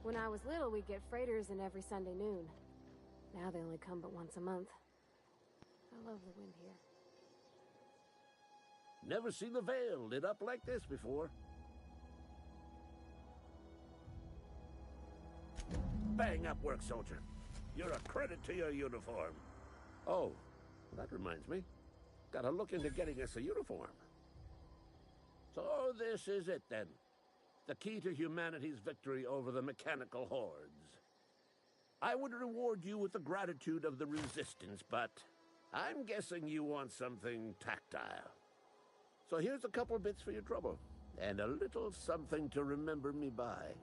When I was little, we'd get freighters in every Sunday noon. Now they only come but once a month. I love the wind here. Never seen the Vale lit up like this before. Bang up work, soldier. You're a credit to your uniform. Oh, that reminds me. Gotta look into getting us a uniform. So this is it, then. The key to humanity's victory over the mechanical hordes. I would reward you with the gratitude of the Resistance, but I'm guessing you want something tactile. So here's a couple bits for your trouble, and a little something to remember me by.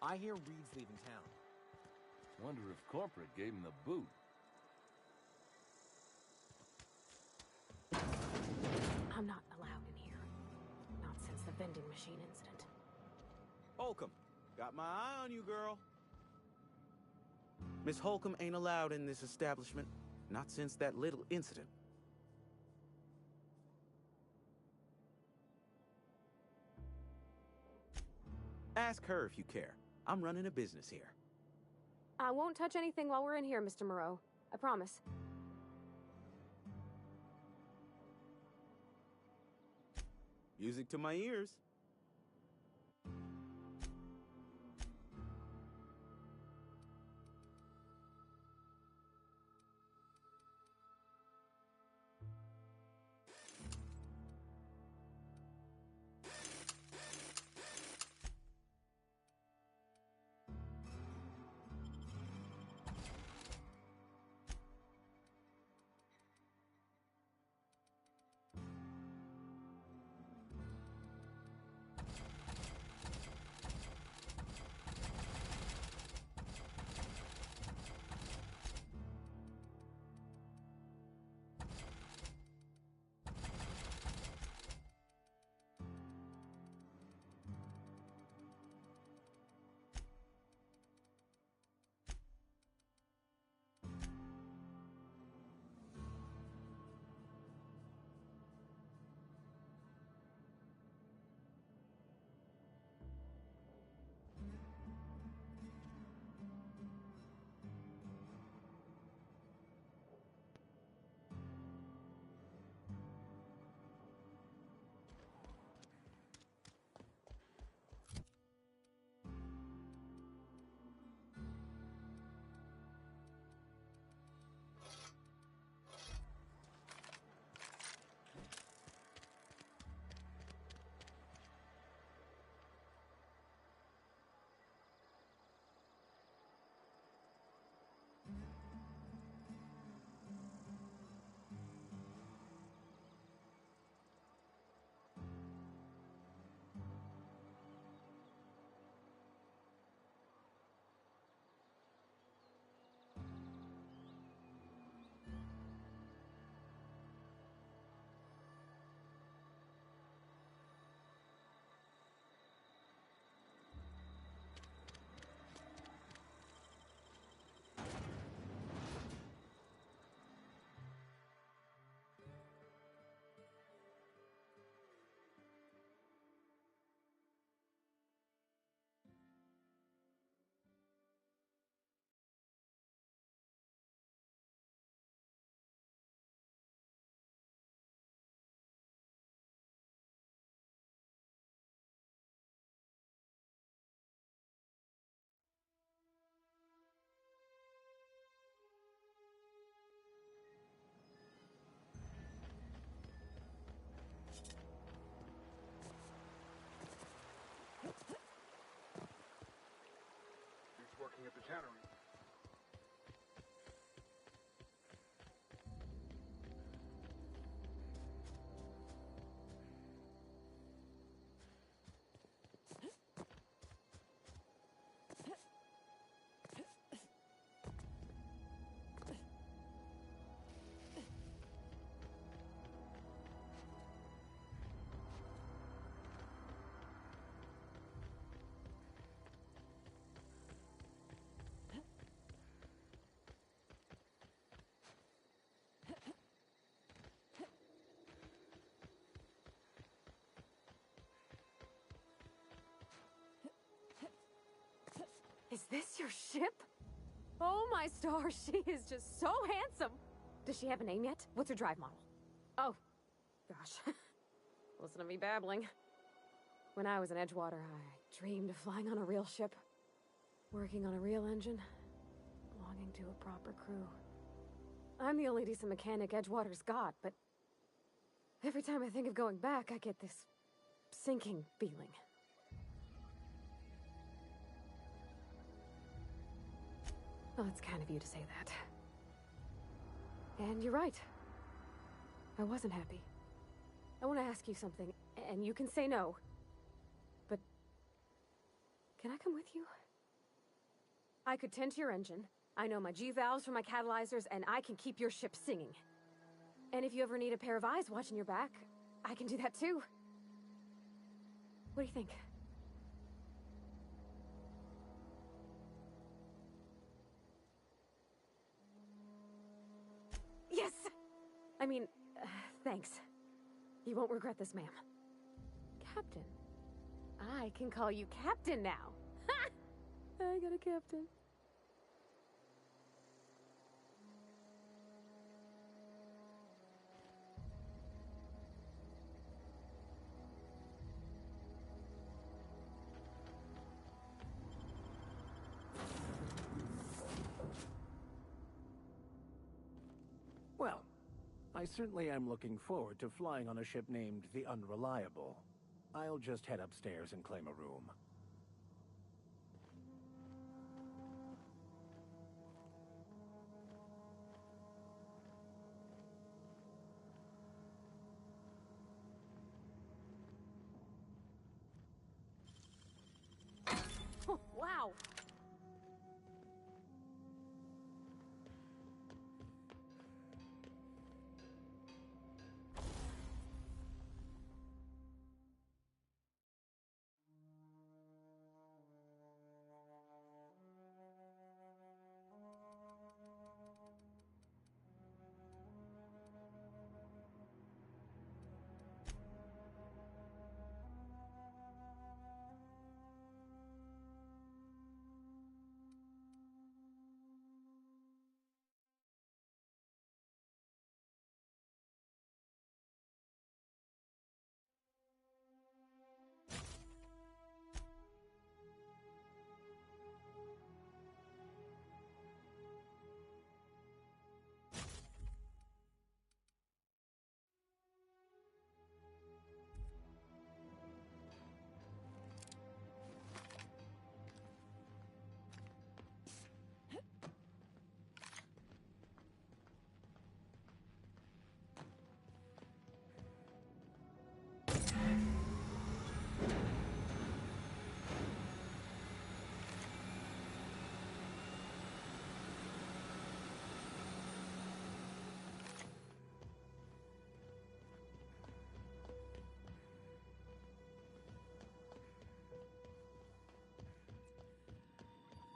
I hear Reed's leaving town. Wonder if corporate gave him the boot. I'm not allowed in here. Not since the vending machine incident. Holcomb, got my eye on you, girl. Miss Holcomb ain't allowed in this establishment. Not since that little incident. Ask her if you care. I'm running a business here. I won't touch anything while we're in here, Mr. Moreau. I promise. Music to my ears. Working at the tannery. Is this your ship? Oh my stars, she is just so handsome. Does she have a name yet? What's her drive model? Oh, gosh. Listen to me babbling. When I was in Edgewater, I dreamed of flying on a real ship. Working on a real engine. Belonging to a proper crew. I'm the only decent mechanic Edgewater's got, but every time I think of going back, I get this sinking feeling. Well, it's kind of you to say that. And you're right. I wasn't happy. I want to ask you something, and you can say no. But can I come with you? I could tend to your engine. I know my G-valves from my catalyzers, and I can keep your ship singing. And if you ever need a pair of eyes watching your back, I can do that too. What do you think? Yes! I mean, thanks. You won't regret this, ma'am. Captain. I can call you Captain now. Ha! I got a captain. Well, I certainly am looking forward to flying on a ship named the Unreliable. I'll just head upstairs and claim a room. Oh, wow!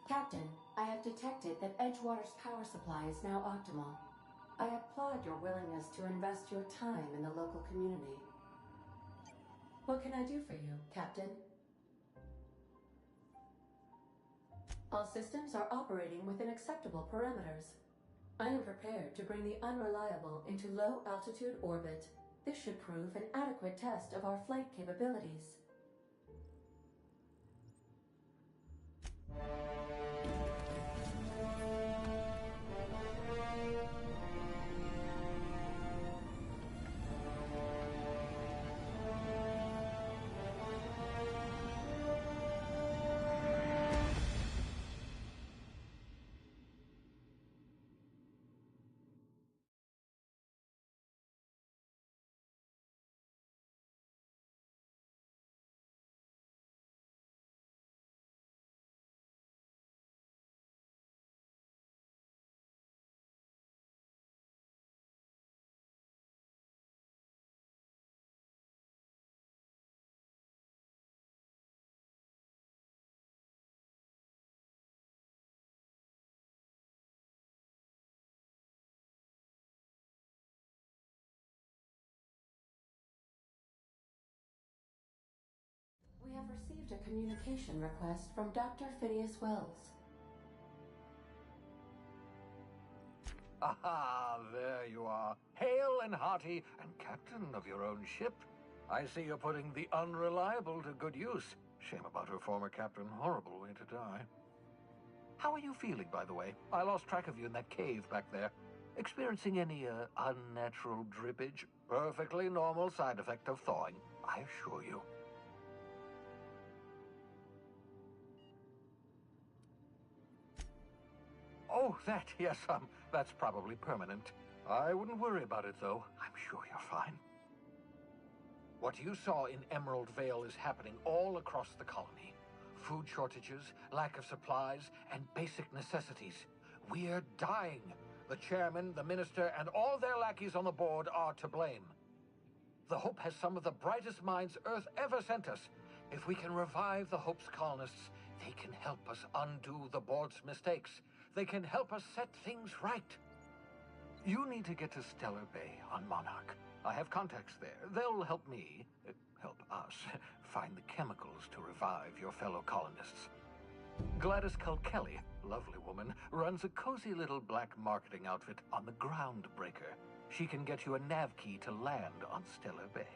Captain, I have detected that Edgewater's power supply is now optimal. I applaud your willingness to invest your time in the local community. What can I do for you, Captain? All systems are operating within acceptable parameters. I am prepared to bring the Unreliable into low-altitude orbit. This should prove an adequate test of our flight capabilities. We have received a communication request from Dr. Phineas Wells. Aha, there you are. Hale and hearty, and captain of your own ship. I see you're putting the Unreliable to good use. Shame about her former captain. Horrible way to die. How are you feeling, by the way? I lost track of you in that cave back there. Experiencing any, unnatural drippage? Perfectly normal side effect of thawing, I assure you. Oh, that, yes, that's probably permanent. I wouldn't worry about it, though. I'm sure you're fine. What you saw in Emerald Vale is happening all across the colony. food shortages, lack of supplies, and basic necessities. We're dying. The chairman, the minister, and all their lackeys on the board are to blame. The Hope has some of the brightest minds Earth ever sent us. If we can revive the Hope's colonists, they can help us undo the board's mistakes. They can help us set things right. You need to get to Stellar Bay on Monarch. I have contacts there. They'll help me, help us, find the chemicals to revive your fellow colonists. Gladys Culkelly, lovely woman, runs a cozy little black marketing outfit on the Groundbreaker. She can get you a nav key to land on Stellar Bay.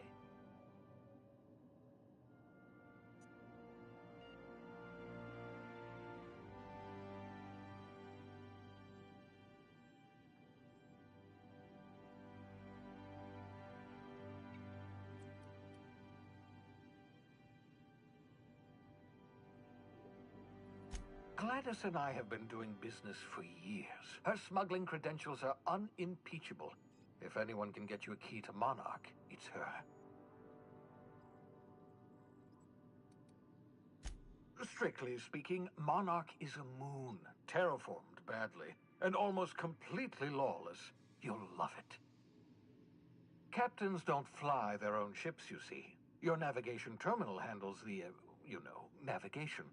Gladys and I have been doing business for years. Her smuggling credentials are unimpeachable. If anyone can get you a key to Monarch, it's her. Strictly speaking, Monarch is a moon, terraformed badly, and almost completely lawless. You'll love it. Captains don't fly their own ships, you see. Your navigation terminal handles the, navigation.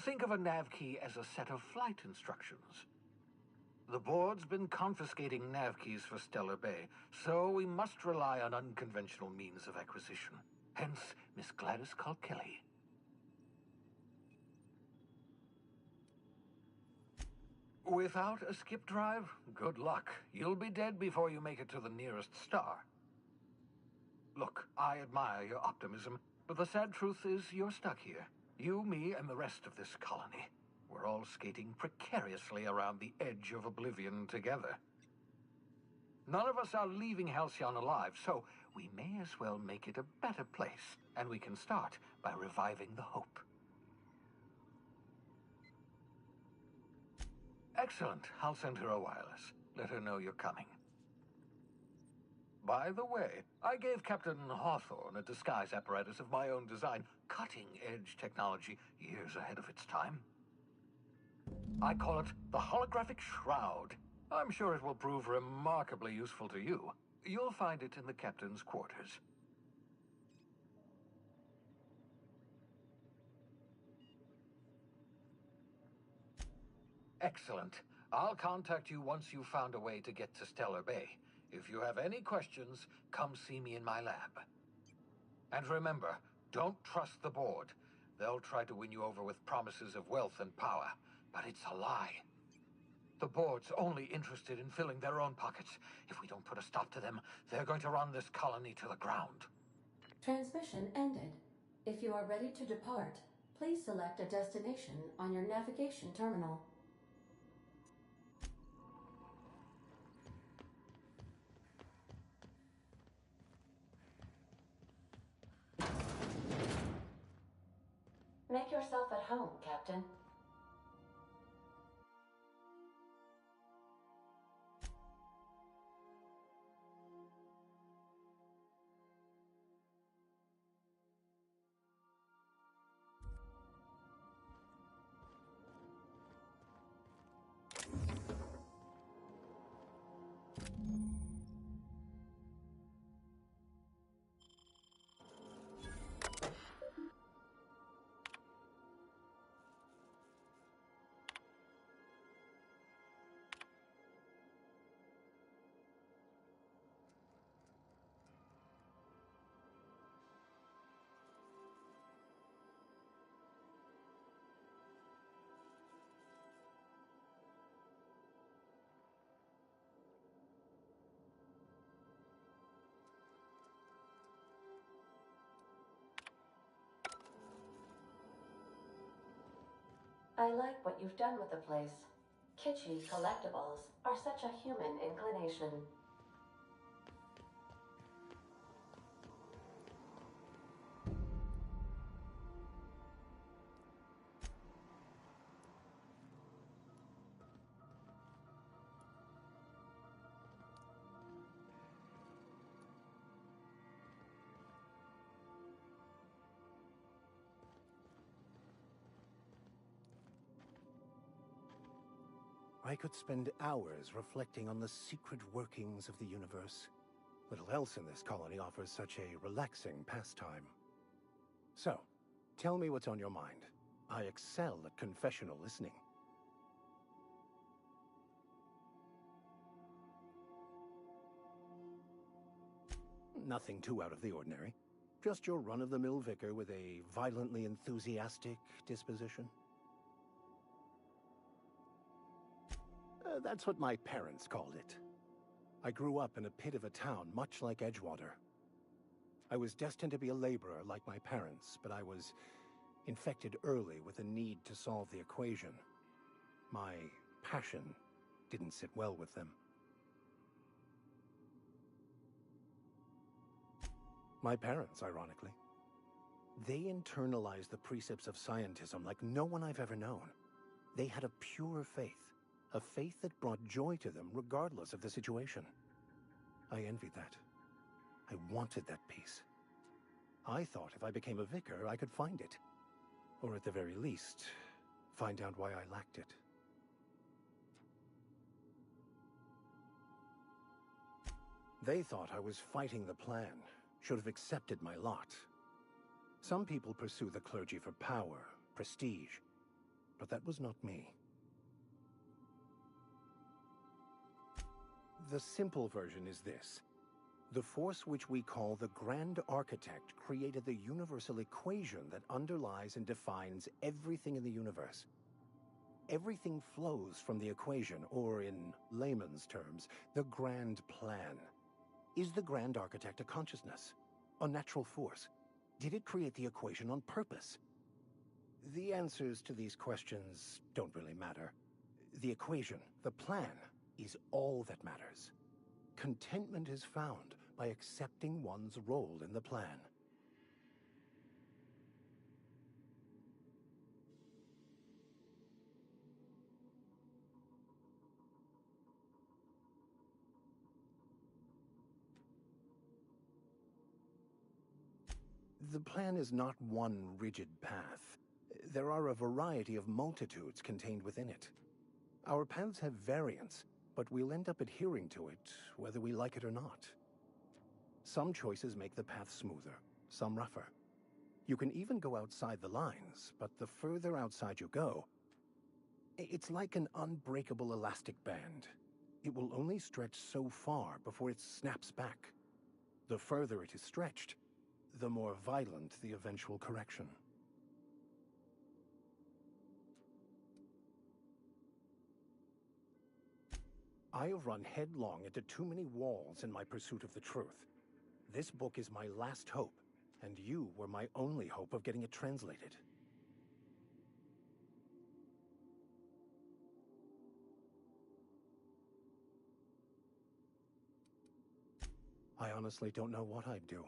Think of a nav key as a set of flight instructions. The board's been confiscating nav keys for Stellar Bay, so we must rely on unconventional means of acquisition. Hence, Miss Gladys Culkelly. Without a skip drive, good luck. You'll be dead before you make it to the nearest star. Look, I admire your optimism, but the sad truth is you're stuck here. You, me, and the rest of this colony. We're all skating precariously around the edge of oblivion together. None of us are leaving Halcyon alive, so we may as well make it a better place, and we can start by reviving the Hope. Excellent. I'll send her a wireless. Let her know you're coming. By the way, I gave Captain Hawthorne a disguise apparatus of my own design, cutting-edge technology, years ahead of its time. I call it the Holographic Shroud. I'm sure it will prove remarkably useful to you. You'll find it in the captain's quarters. Excellent. I'll contact you once you've found a way to get to Stellar Bay. If you have any questions, come see me in my lab. And remember, don't trust the board. They'll try to win you over with promises of wealth and power, but it's a lie. The board's only interested in filling their own pockets. If we don't put a stop to them, they're going to run this colony to the ground. Transmission ended. If you are ready to depart, please select a destination on your navigation terminal. Make yourself at home, Captain. I like what you've done with the place. Kitschy collectibles are such a human inclination. I could spend hours reflecting on the secret workings of the universe. Little else in this colony offers such a relaxing pastime. So, tell me what's on your mind. I excel at confessional listening. Nothing too out of the ordinary. Just your run-of-the-mill vicar with a violently enthusiastic disposition. That's what my parents called it. I grew up in a pit of a town much like Edgewater. I was destined to be a laborer like my parents, but I was infected early with a need to solve the equation. My passion didn't sit well with them. My parents, ironically. They internalized the precepts of scientism like no one I've ever known. They had a pure faith, a faith that brought joy to them regardless of the situation. I envied that. I wanted that peace. I thought if I became a vicar, I could find it. Or at the very least, find out why I lacked it. They thought I was fighting the plan, should have accepted my lot. Some people pursue the clergy for power, prestige, but that was not me. The simple version is this. The force which we call the Grand Architect created the universal equation that underlies and defines everything in the universe. Everything flows from the equation, or in layman's terms, the grand plan. Is the Grand Architect a consciousness? A natural force? Did it create the equation on purpose? The answers to these questions don't really matter. The equation, the plan, is all that matters. Contentment is found by accepting one's role in the plan. The plan is not one rigid path. There are a variety of multitudes contained within it. Our paths have variance, but we'll end up adhering to it, whether we like it or not. Some choices make the path smoother, some rougher. You can even go outside the lines, but the further outside you go, it's like an unbreakable elastic band. It will only stretch so far before it snaps back. The further it is stretched, the more violent the eventual correction. I've run headlong into too many walls in my pursuit of the truth. This book is my last hope, and you were my only hope of getting it translated. I honestly don't know what I'd do.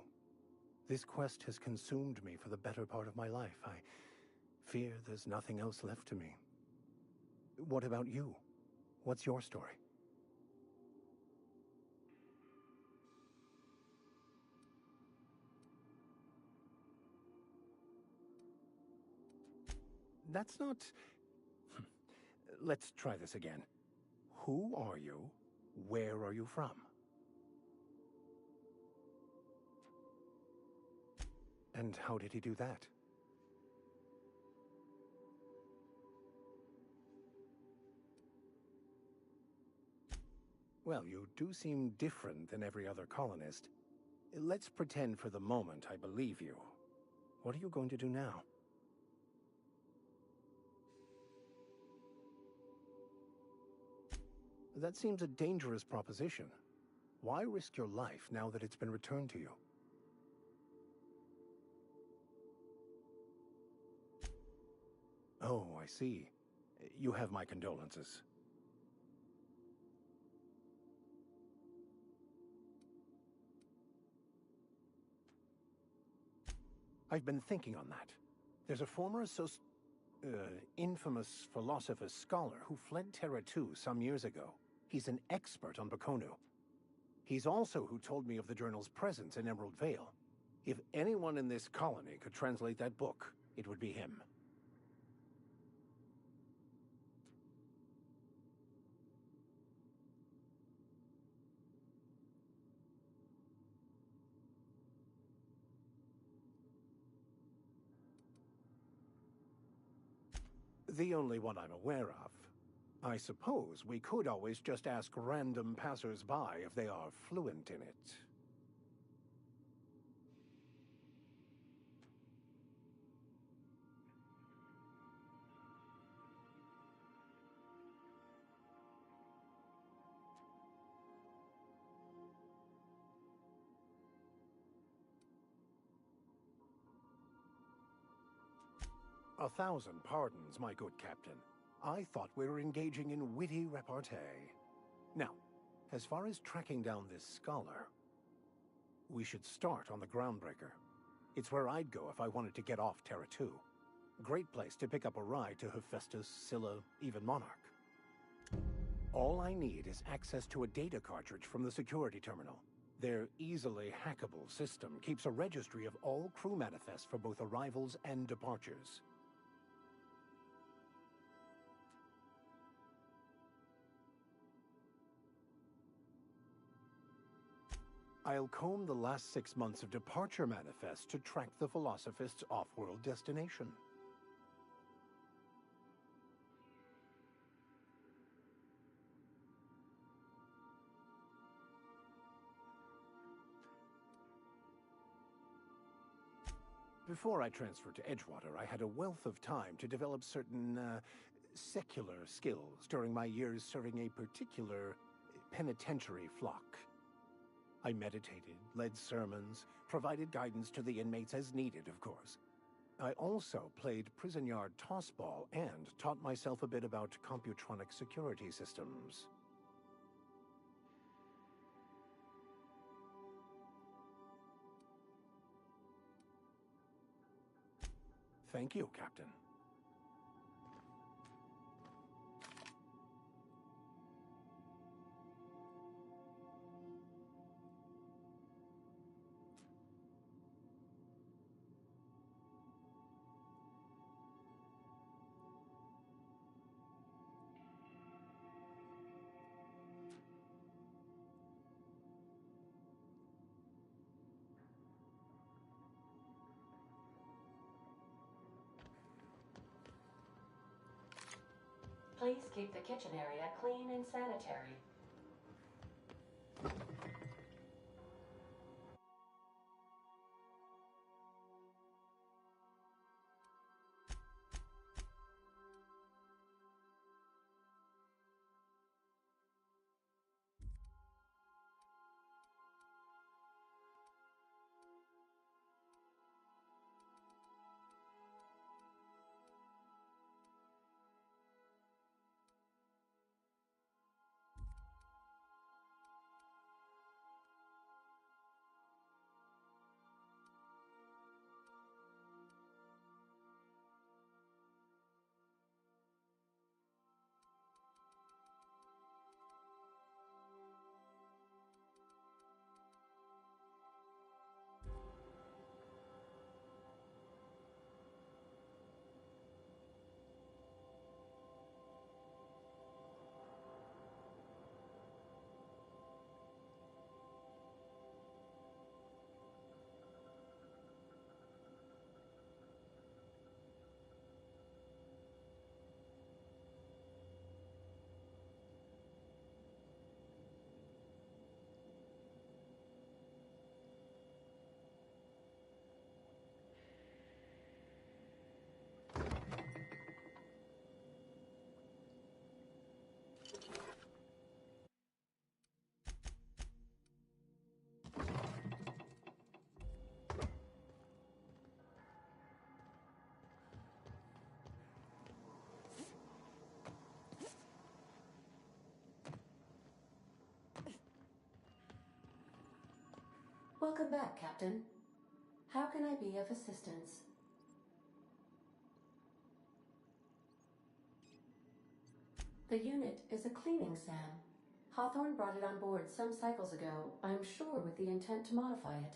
This quest has consumed me for the better part of my life. I fear there's nothing else left to me. What about you? What's your story? That's not... Let's try this again. Who are you? Where are you from? And how did he do that? Well, you do seem different than every other colonist. Let's pretend for the moment I believe you. What are you going to do now? That seems a dangerous proposition. Why risk your life now that it's been returned to you? Oh, I see. You have my condolences. I've been thinking on that. There's a former infamous philosopher scholar who fled Terra 2 some years ago. He's an expert on Bakonu. He's also who told me of the journal's presence in Emerald Vale. If anyone in this colony could translate that book, it would be him. The only one I'm aware of. I suppose we could always just ask random passers-by if they are fluent in it. 1,000 pardons, my good captain. I thought we were engaging in witty repartee. Now, as far as tracking down this scholar, we should start on the Groundbreaker. It's where I'd go if I wanted to get off Terra 2. Great place to pick up a ride to Hephaestus, Scylla, even Monarch. All I need is access to a data cartridge from the security terminal. Their easily hackable system keeps a registry of all crew manifests for both arrivals and departures. I'll comb the last 6 months of departure manifests to track the Philosophist's off-world destination. Before I transferred to Edgewater, I had a wealth of time to develop certain, secular skills during my years serving a particular penitentiary flock. I meditated, led sermons, provided guidance to the inmates as needed, of course. I also played prison yard tossball and taught myself a bit about computronic security systems. Thank you, Captain. Please keep the kitchen area clean and sanitary. Welcome back, Captain. How can I be of assistance? The unit is a cleaning SAM. Hawthorne brought it on board some cycles ago, I'm sure with the intent to modify it,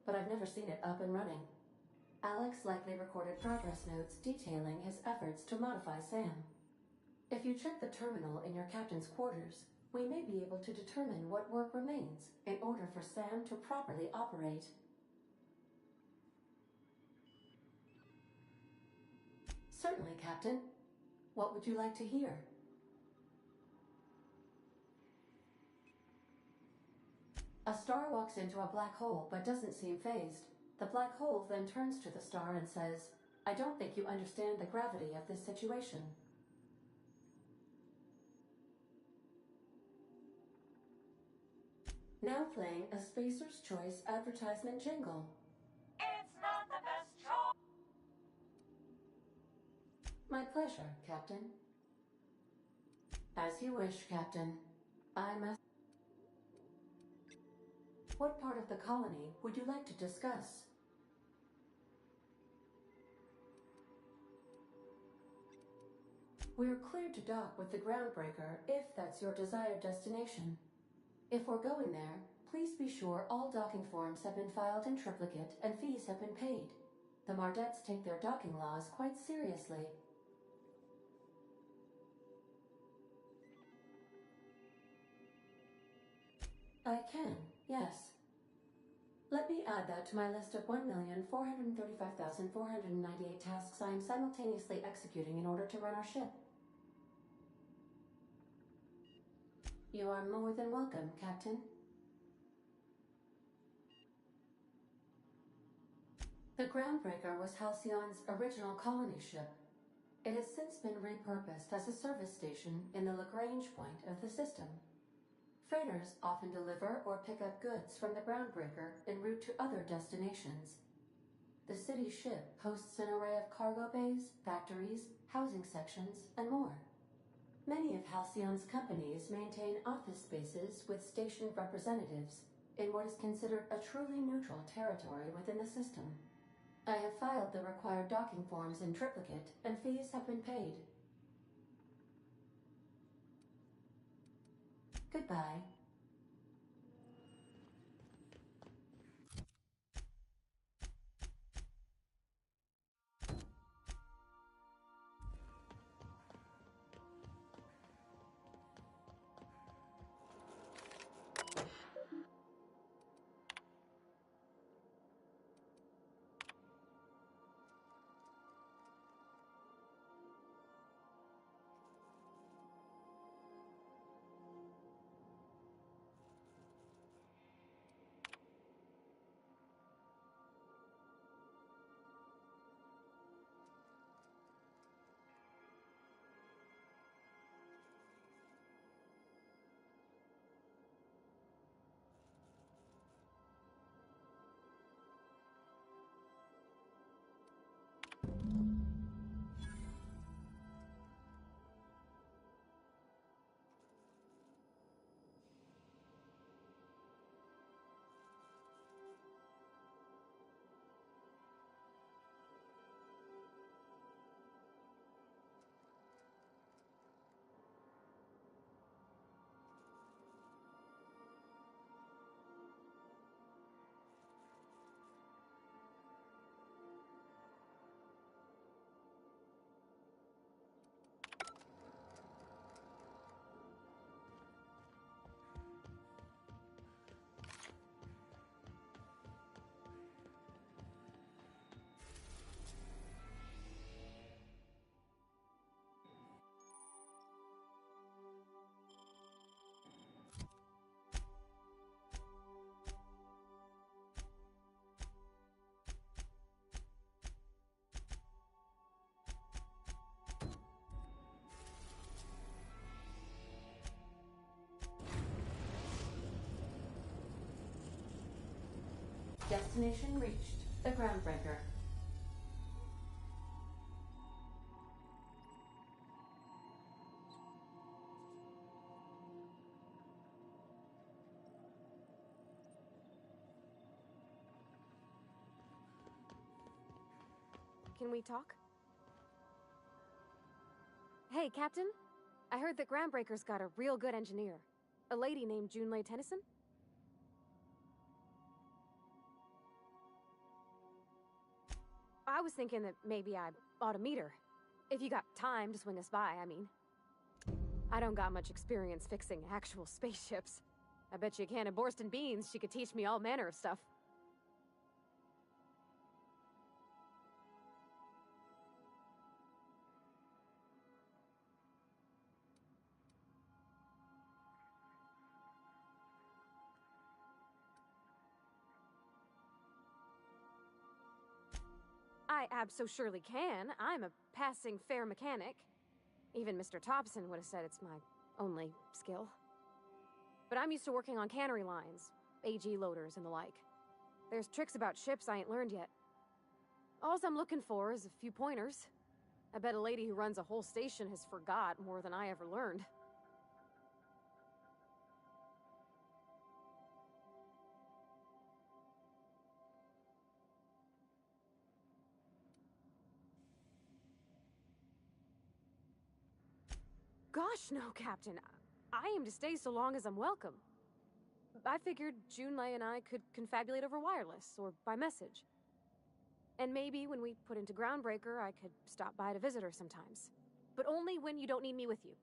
but I've never seen it up and running. Alex likely recorded progress notes detailing his efforts to modify SAM. If you check the terminal in your captain's quarters, we may be able to determine what work remains in order for SAM to properly operate. Certainly, Captain. What would you like to hear? A star walks into a black hole but doesn't seem phased. The black hole then turns to the star and says, "I don't think you understand the gravity of this situation." Now playing a Spacer's Choice advertisement jingle. It's not the best choice. My pleasure, Captain. As you wish, Captain. I must... What part of the colony would you like to discuss? We're cleared to dock with the Groundbreaker if that's your desired destination. If we're going there, please be sure all docking forms have been filed in triplicate and fees have been paid. The Mardettes take their docking laws quite seriously. I can, yes. Let me add that to my list of 1,435,498 tasks I am simultaneously executing in order to run our ship. You are more than welcome, Captain. The Groundbreaker was Halcyon's original colony ship. It has since been repurposed as a service station in the Lagrange point of the system. Freighters often deliver or pick up goods from the Groundbreaker en route to other destinations. The city ship hosts an array of cargo bays, factories, housing sections, and more. Many of Halcyon's companies maintain office spaces with stationed representatives in what is considered a truly neutral territory within the system. I have filed the required docking forms in triplicate, and fees have been paid. Goodbye. Destination reached. The Groundbreaker. Can we talk? Hey, Captain. I heard that Groundbreaker's got a real good engineer. A lady named Junlei Tennyson? I was thinking that maybe I ought to meet her. If you got time to swing us by, I mean. I don't got much experience fixing actual spaceships. I bet you a can of Borston beans she could teach me all manner of stuff. I abso-surely can. I'm a passing fair mechanic. Even Mr. Thompson would have said it's my only skill. But I'm used to working on cannery lines, AG loaders and the like. There's tricks about ships I ain't learned yet. All I'm looking for is a few pointers. I bet a lady who runs a whole station has forgot more than I ever learned. Gosh, no, Captain. I aim to stay so long as I'm welcome. I figured Junlei and I could confabulate over wireless, or by message. And maybe when we put into Groundbreaker, I could stop by to visit her sometimes. But only when you don't need me with you.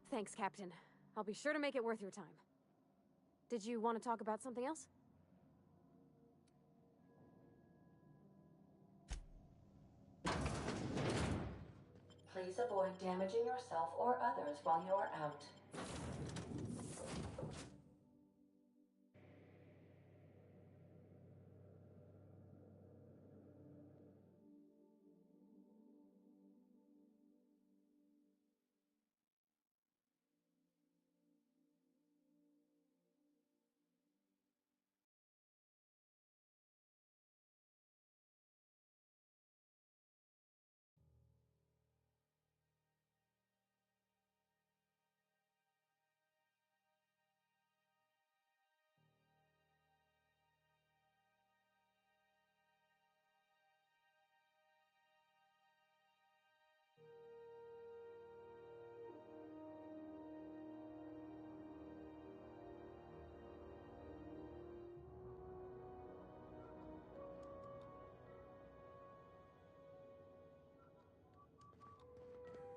Thanks, Captain. I'll be sure to make it worth your time. Did you want to talk about something else? Please avoid damaging yourself or others while you are out.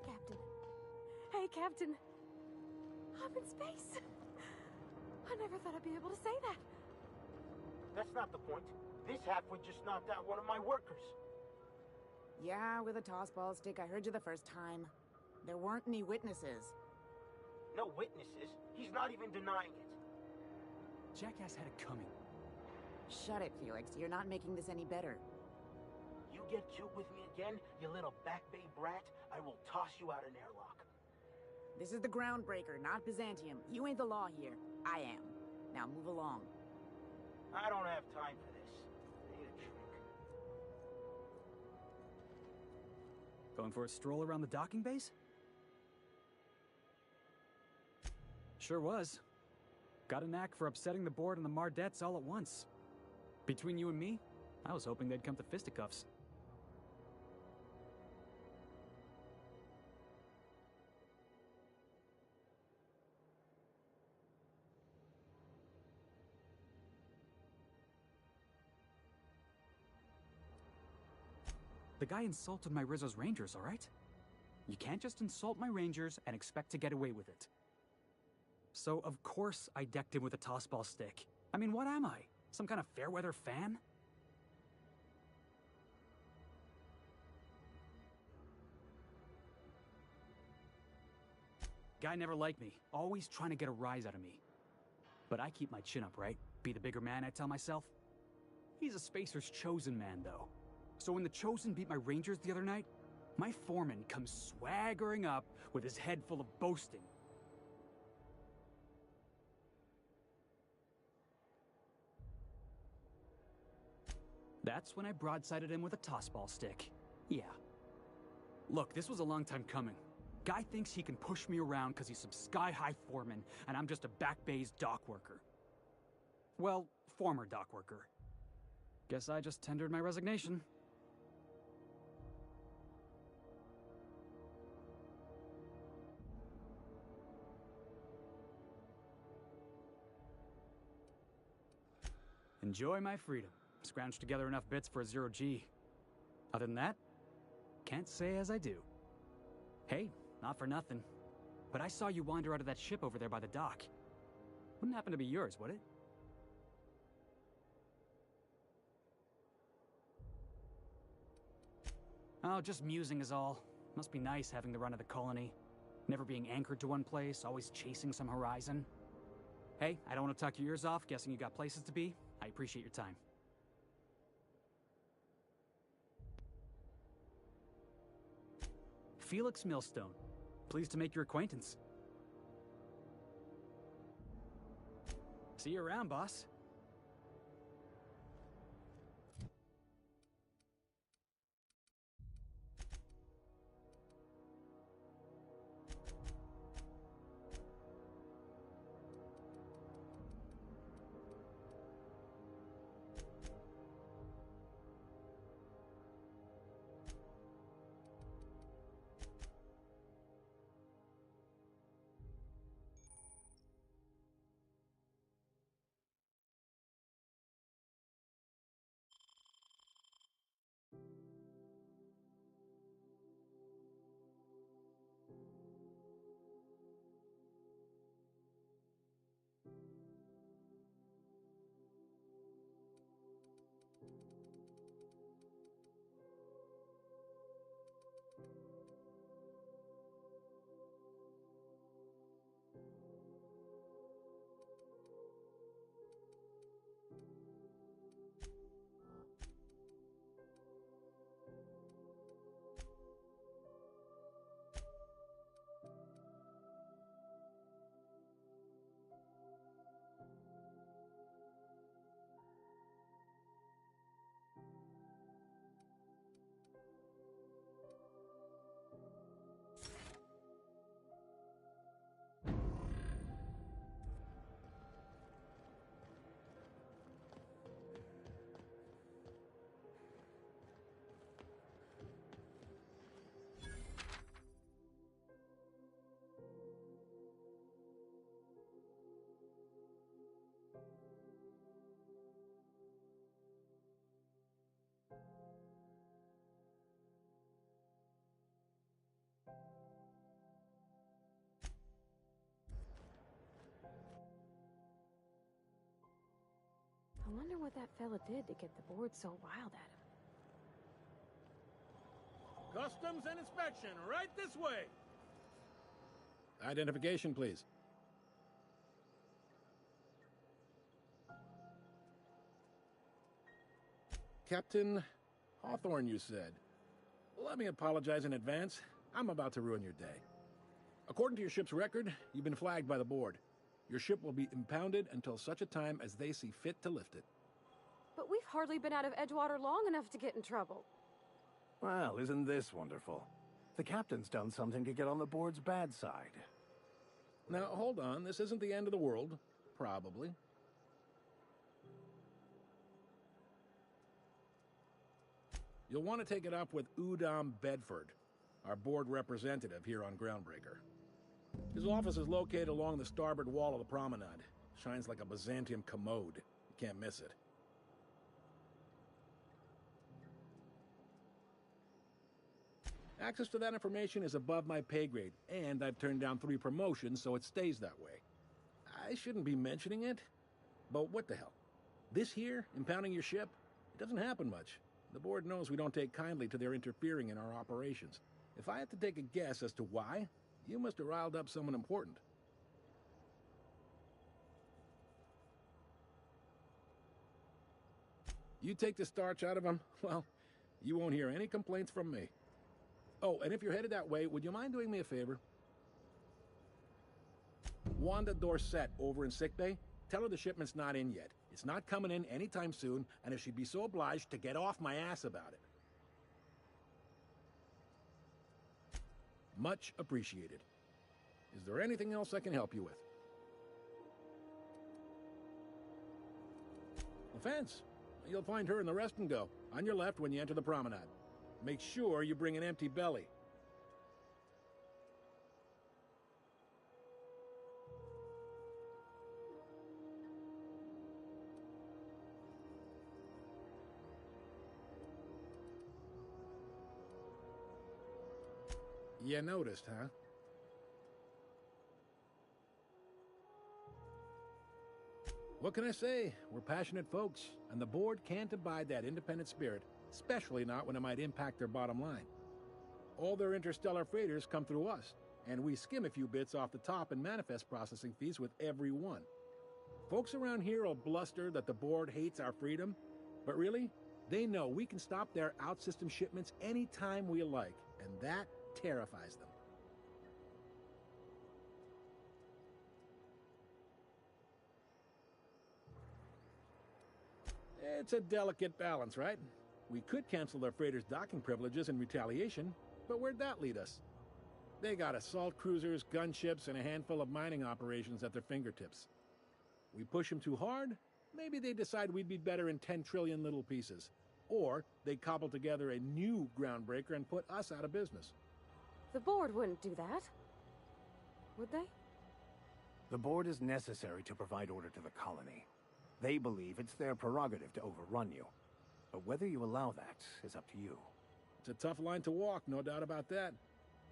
Captain. Hey, Captain. I'm in space. I never thought I'd be able to say that. That's not the point. This halfwit just knocked out one of my workers. Yeah, with a toss-ball stick. I heard you the first time. There weren't any witnesses. No witnesses? He's not even denying it. Jackass had it coming. Shut it, Felix. You're not making this any better. You get cute with me again, you little Back Bay brat, I will toss you out an airlock. This is the Groundbreaker, not Byzantium. You ain't the law here. I am. Now move along. I don't have time for this. I need a drink. Going for a stroll around the docking base? Sure was. Got a knack for upsetting the board and the Mardettes all at once. Between you and me, I was hoping they'd come to fisticuffs. The guy insulted my Rizzo's Rangers, all right? You can't just insult my Rangers and expect to get away with it. So, of course, I decked him with a tossball stick. I mean, what am I? Some kind of fair-weather fan? Guy never liked me, always trying to get a rise out of me. But I keep my chin up, right? Be the bigger man, I tell myself. He's a Spacer's chosen man, though. So when the Chosen beat my Rangers the other night, my foreman comes swaggering up with his head full of boasting. That's when I broadsided him with a tossball stick. Yeah. Look, this was a long time coming. Guy thinks he can push me around because he's some sky-high foreman, and I'm just a Back Bay's dock worker. Well, former dock worker. Guess I just tendered my resignation. Enjoy my freedom. Scrounged together enough bits for a 0G. Other than that, can't say as I do. Hey, not for nothing, but I saw you wander out of that ship over there by the dock. Wouldn't happen to be yours, would it? Oh, just musing is all. Must be nice having the run of the colony. Never being anchored to one place, always chasing some horizon. Hey, I don't want to talk your ears off, guessing you got places to be. I appreciate your time. Felix Millstone. Pleased to make your acquaintance. See you around, boss. I wonder what that fella did to get the board so riled at him. Customs and inspection, right this way. Identification, please. Captain Hawthorne, you said. Let me apologize in advance. I'm about to ruin your day. According to your ship's record, you've been flagged by the board. Your ship will be impounded until such a time as they see fit to lift it. But we've hardly been out of Edgewater long enough to get in trouble. Well, isn't this wonderful? The captain's done something to get on the board's bad side. Now, hold on. This isn't the end of the world. Probably. You'll want to take it up with Udom Bedford, our board representative here on Groundbreaker. His office is located along the starboard wall of the promenade. Shines like a Byzantium commode. You can't miss it. Access to that information is above my pay grade, and I've turned down 3 promotions, so it stays that way. I shouldn't be mentioning it, but what the hell? This here, impounding your ship, it doesn't happen much. The board knows we don't take kindly to their interfering in our operations. If I had to take a guess as to why, you must have riled up someone important. You take the starch out of them, well, you won't hear any complaints from me. Oh, and if you're headed that way, would you mind doing me a favor? Wanda Dorset over in sickbay, tell her the shipment's not in yet. It's not coming in anytime soon, and if she'd be so obliged to get off my ass about it. Much appreciated. Is there anything else I can help you with? Offense. You'll find her in the rest and go, on your left when you enter the promenade. Make sure you bring an empty belly. You noticed, huh? What can I say? We're passionate folks, and the board can't abide that independent spirit, especially not when it might impact their bottom line. All their interstellar freighters come through us, and we skim a few bits off the top in manifest processing fees with every one. Folks around here will bluster that the board hates our freedom, but really, they know we can stop their out-system shipments anytime we like, and that terrifies them. It's a delicate balance, right? We could cancel their freighters' docking privileges in retaliation, but where'd that lead us? They got assault cruisers, gunships, and a handful of mining operations at their fingertips. We push them too hard, maybe they decide we'd be better in 10 trillion little pieces. Or they cobble together a new groundbreaker and put us out of business. The board wouldn't do that. Would they? The board is necessary to provide order to the colony. They believe it's their prerogative to overrun you. But whether you allow that is up to you. It's a tough line to walk, no doubt about that.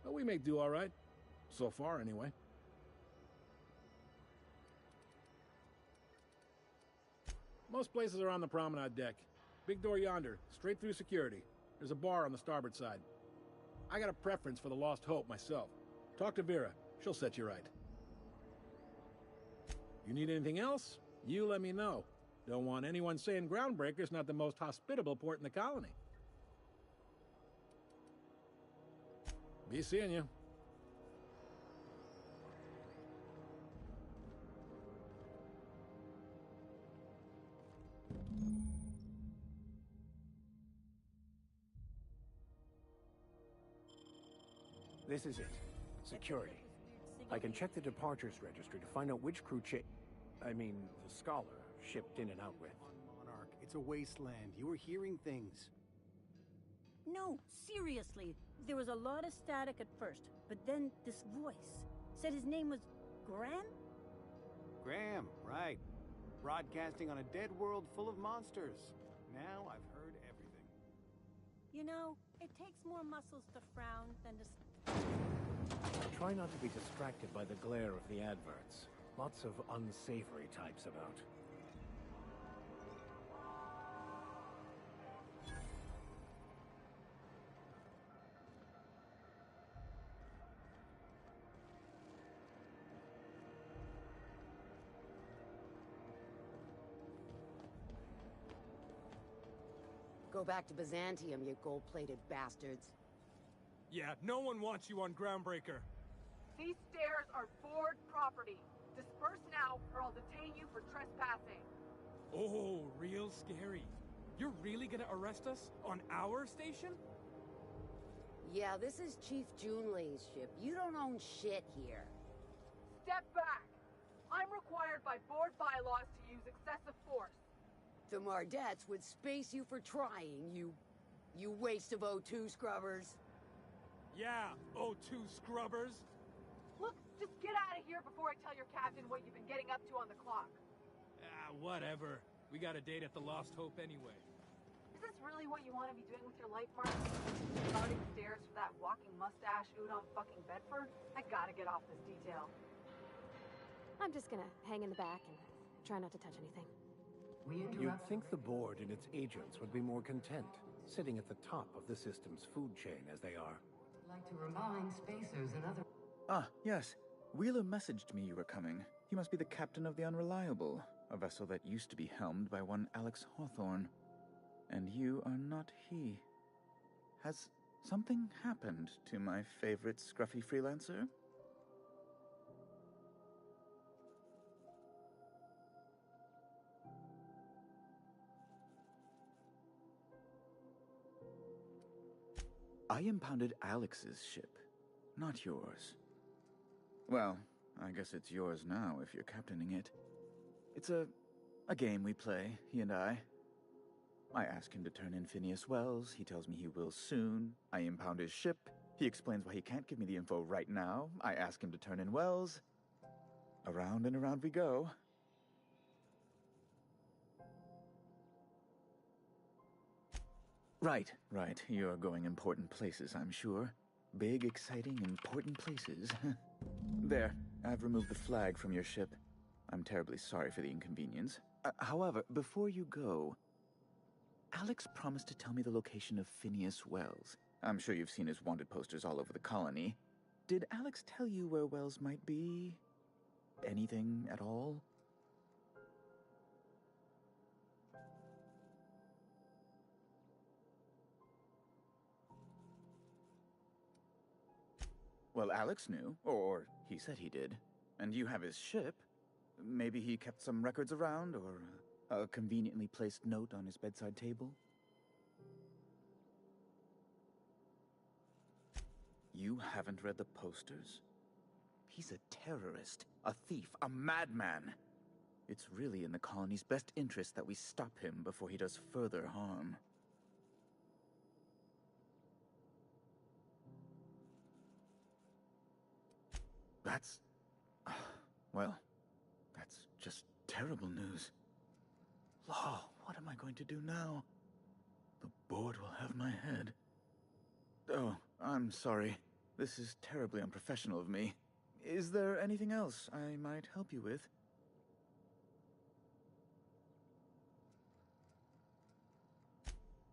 But we make do all right. So far, anyway. Most places are on the promenade deck. Big door yonder, straight through security. There's a bar on the starboard side. I got a preference for the Lost Hope myself. Talk to Vera. She'll set you right. You need anything else? You let me know. Don't want anyone saying Groundbreaker's not the most hospitable port in the colony. Be seeing you. This is it. Security. I can check the departures registry to find out which crew the Scholar, shipped in and out with. Monarch, it's a wasteland. You were hearing things. No, seriously. There was a lot of static at first, but then this voice said his name was Graham? Graham, right. Broadcasting on a dead world full of monsters. Now I've heard everything. You know, it takes more muscles to frown than to... Try not to be distracted by the glare of the adverts. Lots of unsavory types about. Go back to Byzantium, you gold-plated bastards. Yeah, no one wants you on Groundbreaker. These stairs are board property. Disperse now, or I'll detain you for trespassing. Oh, real scary. You're really gonna arrest us on our station? Yeah, this is Chief Junlei's ship. You don't own shit here. Step back. I'm required by board bylaws to use excessive force. The Mardettes would space you for trying, you waste of O2 scrubbers. Yeah, O2 scrubbers. Look, just get out of here before I tell your captain what you've been getting up to on the clock. Whatever. We got a date at the Lost Hope anyway. Is this really what you want to be doing with your life, Mark? Guarding stairs for that walking mustache Udon fucking Bedford? I gotta get off this detail. I'm just gonna hang in the back and try not to touch anything. You'd think the board and its agents would be more content, sitting at the top of the system's food chain as they are. I'd like to remind spacers and other... Ah, yes. Wheeler messaged me you were coming. He must be the captain of the Unreliable, a vessel that used to be helmed by one Alex Hawthorne. And you are not he. Has something happened to my favorite scruffy freelancer? I impounded Alex's ship, not yours. Well, I guess it's yours now if you're captaining it. It's a game we play, he and I. I ask him to turn in Phineas Wells, he tells me he will soon. I impound his ship, he explains why he can't give me the info right now. I ask him to turn in Wells. Around and around we go. Right. You're going important places, I'm sure. Big, exciting, important places. There, I've removed the flag from your ship. I'm terribly sorry for the inconvenience. However, before you go, Alex promised to tell me the location of Phineas Wells. I'm sure you've seen his wanted posters all over the colony. Did Alex tell you where Wells might be? Anything at all? Well, Alex knew, or he said he did. And you have his ship. Maybe he kept some records around, or a conveniently placed note on his bedside table? You haven't read the posters? He's a terrorist, a thief, a madman. It's really in the colony's best interest that we stop him before he does further harm. That's... well, that's just terrible news. Law, what am I going to do now? The board will have my head. Oh, I'm sorry. This is terribly unprofessional of me. Is there anything else I might help you with?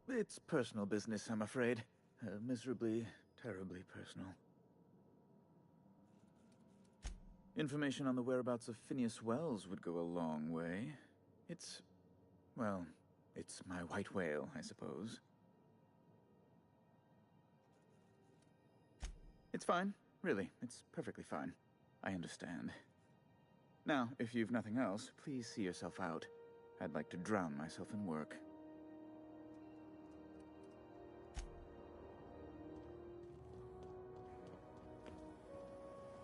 It's personal business, I'm afraid. Miserably, terribly personal. Information on the whereabouts of Phineas Wells would go a long way. It's... well, it's my white whale, I suppose. It's fine. Really, it's perfectly fine. I understand. Now, if you've nothing else, please see yourself out. I'd like to drown myself in work.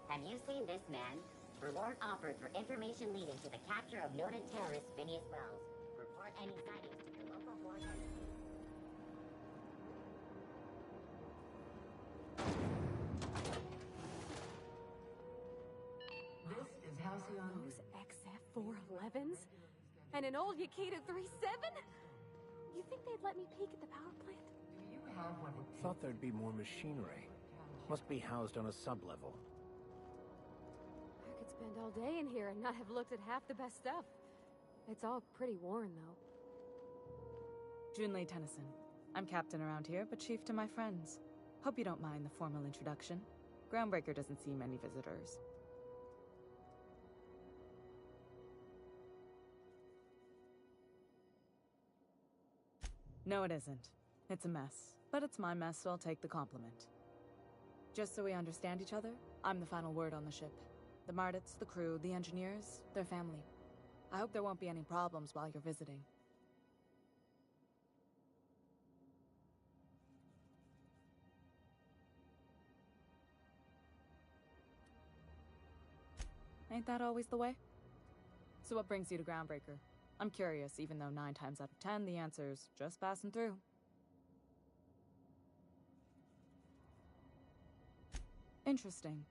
Have you seen this man? Reward offered for information leading to the capture of noted terrorist Phineas Wells. Report any sightings to your local board. This is Halcyon. Those XF-411s? And an old Yakita 37? You think they'd let me peek at the power plant? Do you have what it takes? Thought there'd be more machinery. Must be housed on a sub-level. I could spend all day in here and not have looked at half the best stuff. It's all pretty worn, though. Junlei Tennyson. I'm captain around here, but chief to my friends. Hope you don't mind the formal introduction. Groundbreaker doesn't see many visitors. No, it isn't. It's a mess. But it's my mess, so I'll take the compliment. Just so we understand each other, I'm the final word on the ship. The Mardits, the crew, the engineers, their family. I hope there won't be any problems while you're visiting. Ain't that always the way? So what brings you to Groundbreaker? I'm curious, even though 9 times out of 10 the answer's just passing through. Interesting.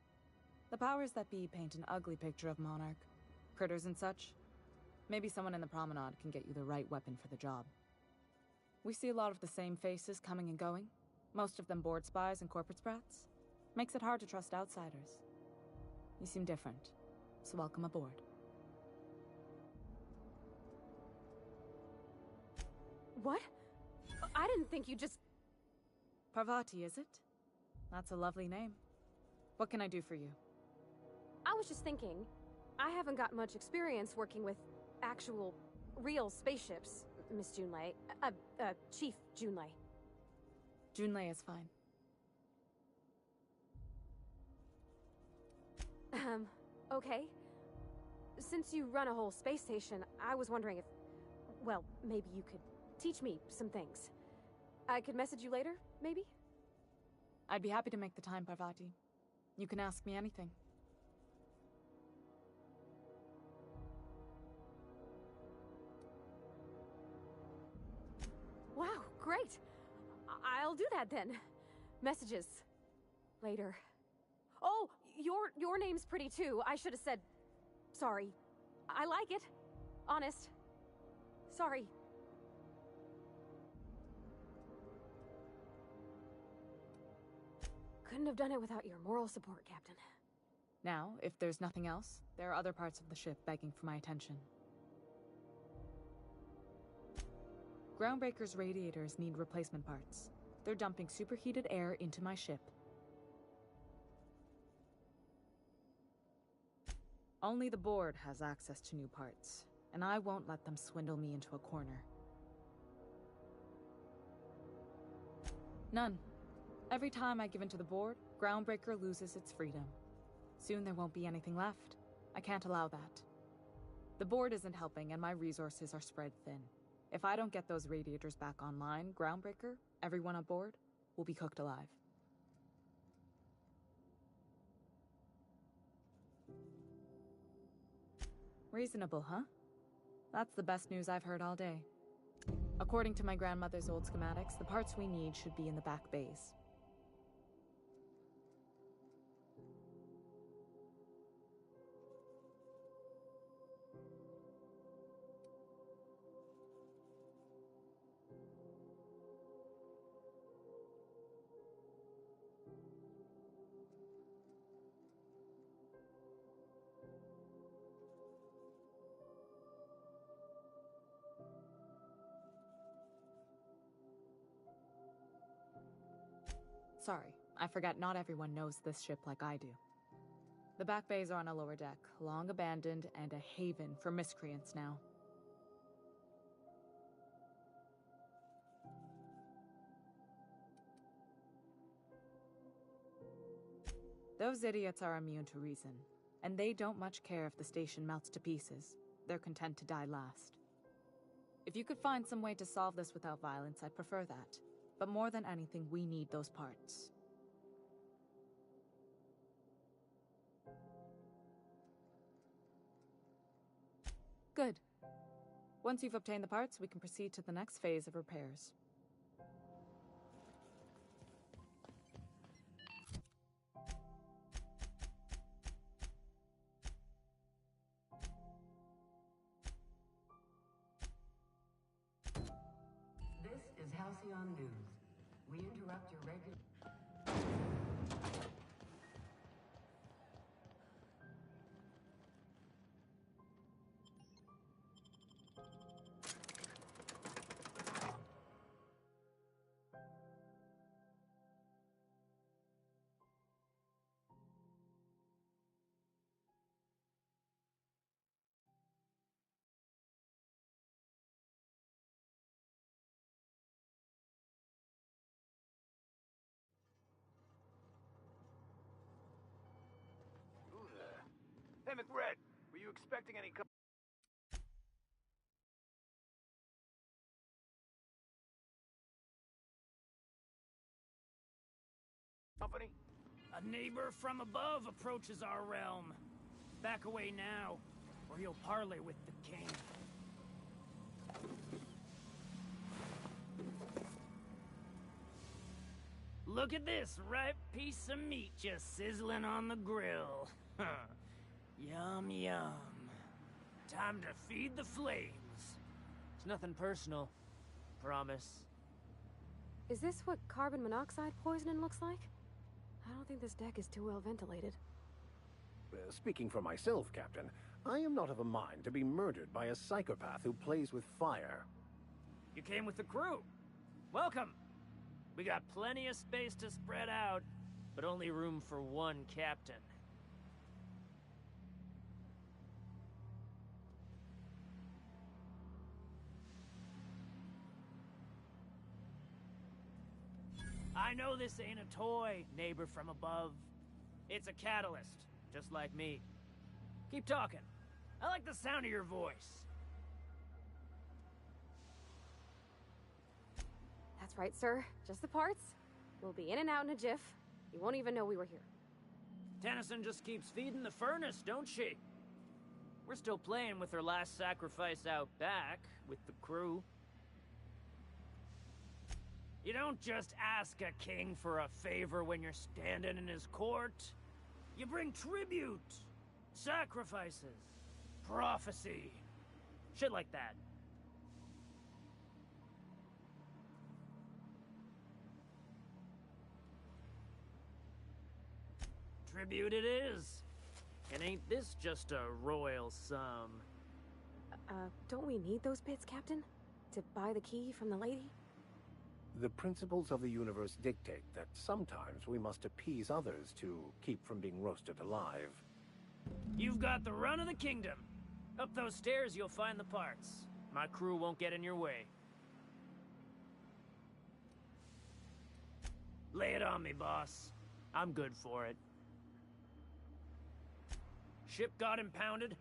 The powers that be paint an ugly picture of Monarch. Critters and such. Maybe someone in the promenade can get you the right weapon for the job. We see a lot of the same faces coming and going. Most of them board spies and corporate sprats. Makes it hard to trust outsiders. You seem different, so welcome aboard. What? I didn't think you just... Parvati, is it? That's a lovely name. What can I do for you? I was just thinking, I haven't got much experience working with actual, real spaceships, Miss Junlei. Chief Junlei. Junlei is fine. Okay. Since you run a whole space station, I was wondering if... well, maybe you could teach me some things. I could message you later, maybe? I'd be happy to make the time, Parvati. You can ask me anything. Wow, great! I'll do that then. Messages. Later. Oh, your name's pretty too. I should have said... sorry. I like it. Honest. Sorry. Couldn't have done it without your moral support, Captain. Now, if there's nothing else, there are other parts of the ship begging for my attention. Groundbreaker's radiators need replacement parts. They're dumping superheated air into my ship. Only the board has access to new parts, and I won't let them swindle me into a corner. None. Every time I give in to the board, Groundbreaker loses its freedom. Soon there won't be anything left. I can't allow that. The board isn't helping, and my resources are spread thin. If I don't get those radiators back online, Groundbreaker, everyone on board, will be cooked alive. Reasonable, huh? That's the best news I've heard all day. According to my grandmother's old schematics, the parts we need should be in the back bays. Sorry, I forgot not everyone knows this ship like I do. The back bays are on a lower deck, long abandoned and a haven for miscreants now. Those idiots are immune to reason, and they don't much care if the station melts to pieces. They're content to die last. If you could find some way to solve this without violence, I'd prefer that. But more than anything, we need those parts. Good. Once you've obtained the parts, we can proceed to the next phase of repairs. This is Halcyon News. We interrupt your regular... Hey, McRed, were you expecting any company? A neighbor from above approaches our realm. Back away now, or he'll parley with the king. Look at this ripe piece of meat just sizzling on the grill. Yum, yum. Time to feed the flames. It's nothing personal. Promise. Is this what carbon monoxide poisoning looks like? I don't think this deck is too well ventilated. Speaking for myself, Captain, I am not of a mind to be murdered by a psychopath who plays with fire. You came with the crew. Welcome. We got plenty of space to spread out, but only room for one captain. I know this ain't a toy, neighbor from above. It's a catalyst, just like me. Keep talking. I like the sound of your voice. That's right, sir. Just the parts. We'll be in and out in a jiff. You won't even know we were here. Tennyson just keeps feeding the furnace, don't she? We're still playing with her last sacrifice out back, with the crew. You don't just ask a king for a favor when you're standing in his court. You bring tribute, sacrifices, prophecy, shit like that. Tribute it is. And ain't this just a royal sum? Don't we need those bits, Captain? To buy the key from the lady? The principles of the universe dictate that sometimes we must appease others to keep from being roasted alive. You've got the run of the kingdom. Up those stairs, you'll find the parts. My crew won't get in your way. Lay it on me, boss. I'm good for it. Ship got impounded.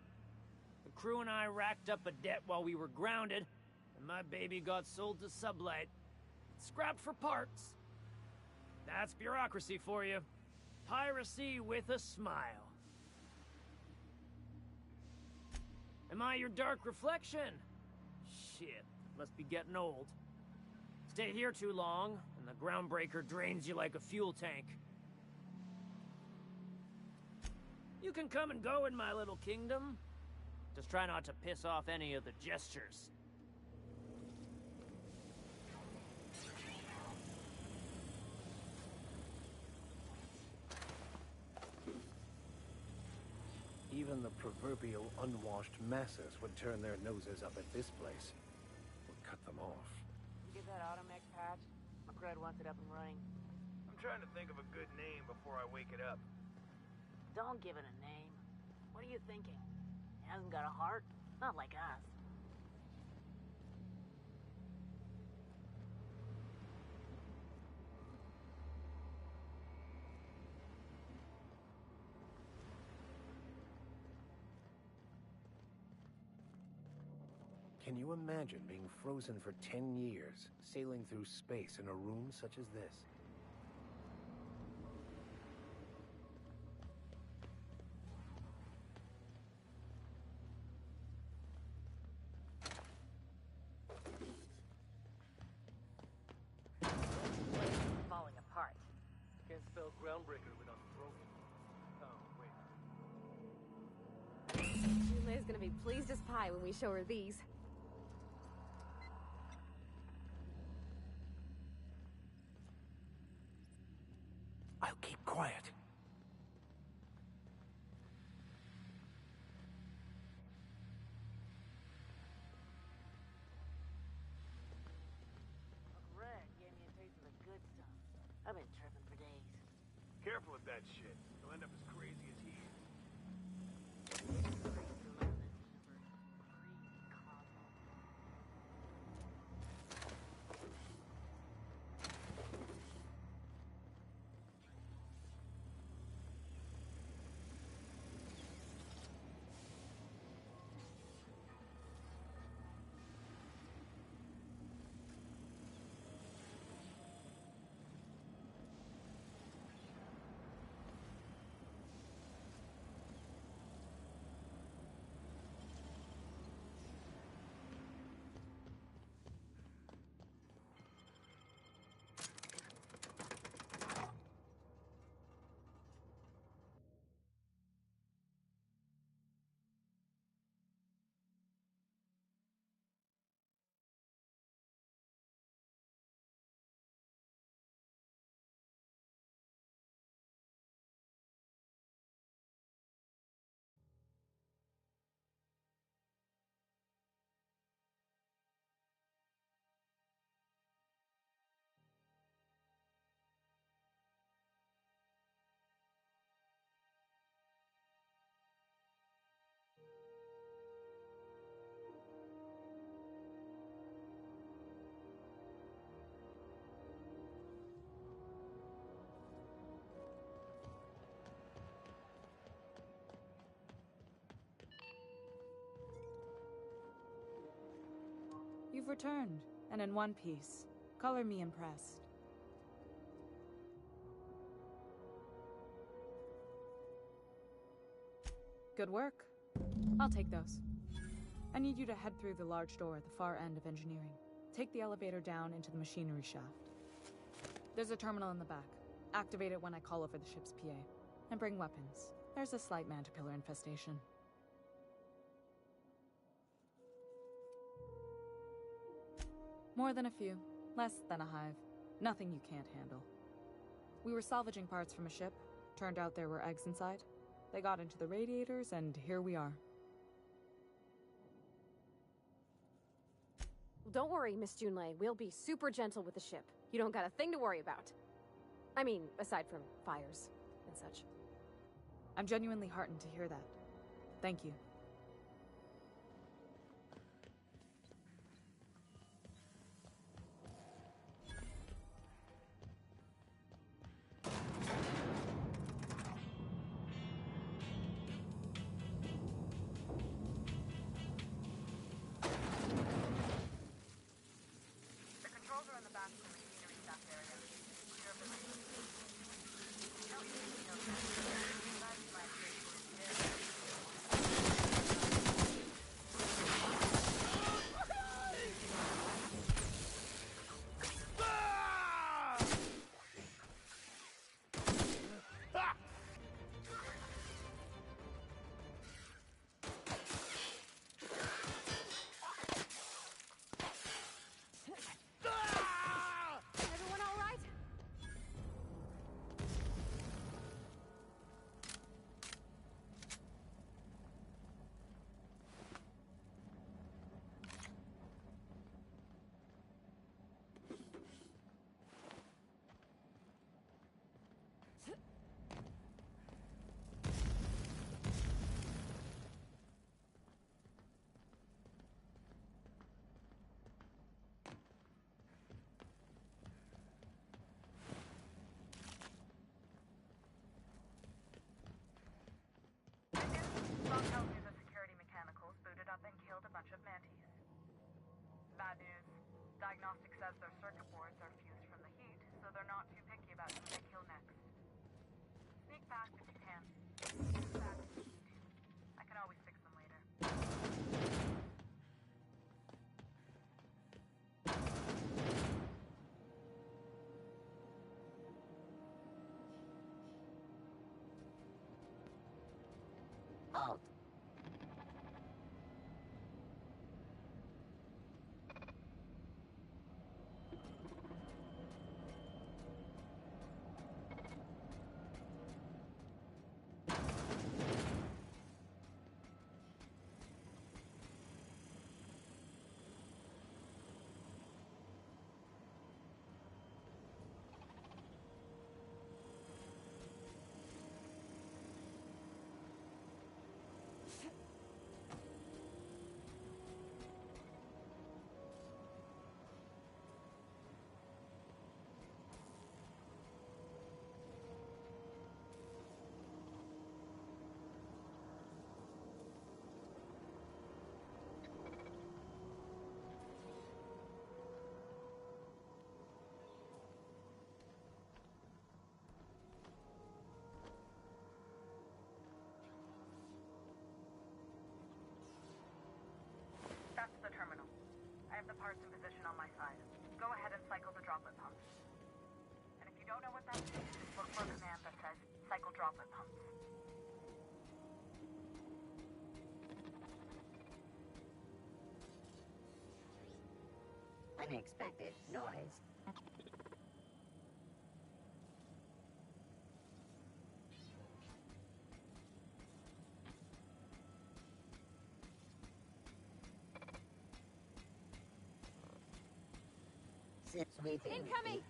The crew and I racked up a debt while we were grounded, and my baby got sold to Sublight. Scrapped for parts. That's bureaucracy for you. Piracy with a smile. Am I your dark reflection? Shit, must be getting old. Stay here too long, and the Groundbreaker drains you like a fuel tank. You can come and go in my little kingdom. Just try not to piss off any of the gestures. Even the proverbial unwashed masses would turn their noses up at this place. Would cut them off. You get that automech patch? McCred wants it up and running. I'm trying to think of a good name before I wake it up. Don't give it a name. What are you thinking? It hasn't got a heart? Not like us. Can you imagine being frozen for 10 years, sailing through space in a room such as this? Falling apart. Can't spell Groundbreaker without broken. Oh, wait. Julia's gonna be pleased as pie when we show her these. I'll keep quiet. Red gave me a taste of the good stuff. I've been tripping for days. Careful with that shit. You'll end up as crazy as he is. You've returned, and in one piece. Color me impressed. Good work. I'll take those. I need you to head through the large door at the far end of engineering. Take the elevator down into the machinery shaft. There's a terminal in the back. Activate it when I call over the ship's PA. And bring weapons. There's a slight mantipillar infestation. More than a few. Less than a hive. Nothing you can't handle. We were salvaging parts from a ship. Turned out there were eggs inside. They got into the radiators, and here we are. Don't worry, Miss Junlei. We'll be super gentle with the ship. You don't got a thing to worry about. I mean, aside from fires and such. I'm genuinely heartened to hear that. Thank you. Diagnostic says their circuit boards are fused from the heat, so they're not too picky about who they kill next. Sneak past if you can. Use that if you need to. I can always fix them later. Halt! That's the terminal. I have the parts in position on my side. Go ahead and cycle the droplet pumps. And if you don't know what that means, look for a command that says cycle droplet pumps. Unexpected noise. Sweeping. Incoming!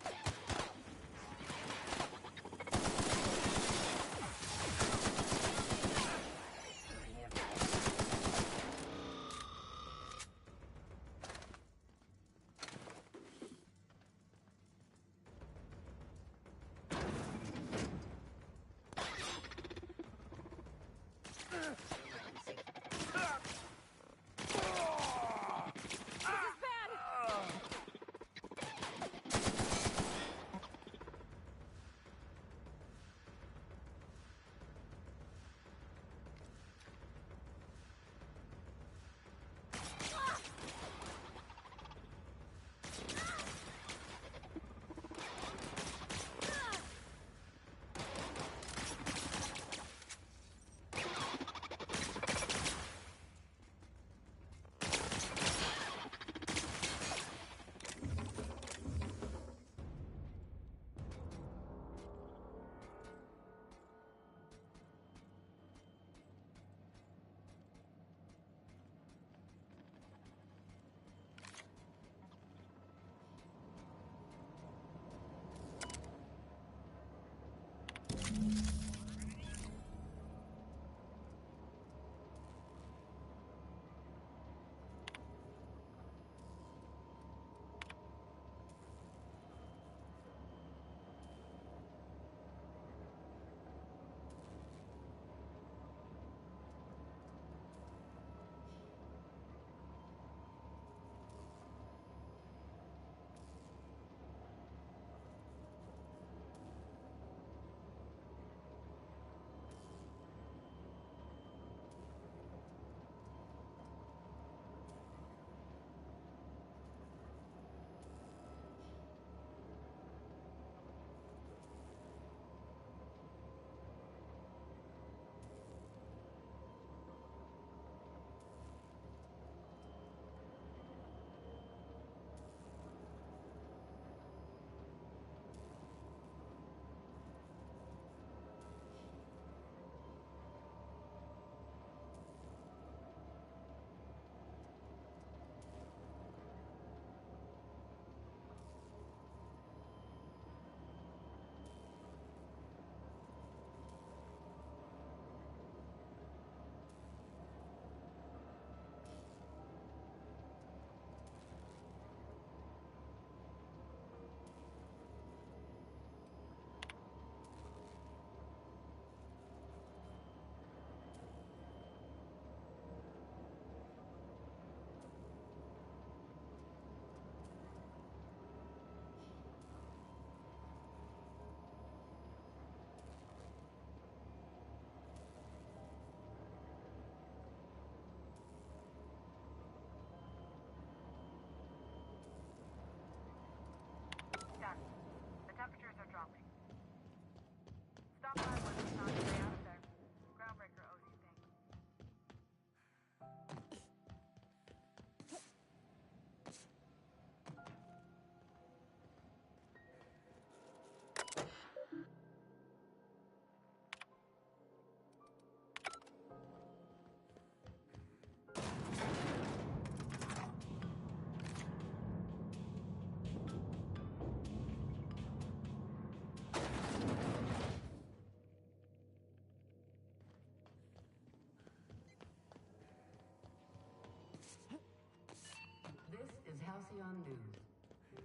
Halcyon News.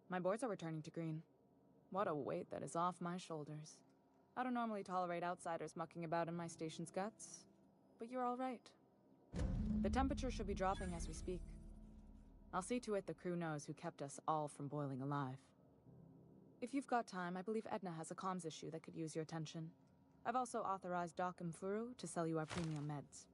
My boards are returning to green. What a weight that is off my shoulders. I don't normally tolerate outsiders mucking about in my station's guts, but you're all right. The temperature should be dropping as we speak. I'll see to it the crew knows who kept us all from boiling alive. If you've got time, I believe Edna has a comms issue that could use your attention. I've also authorized Doc Mfuru to sell you our premium meds.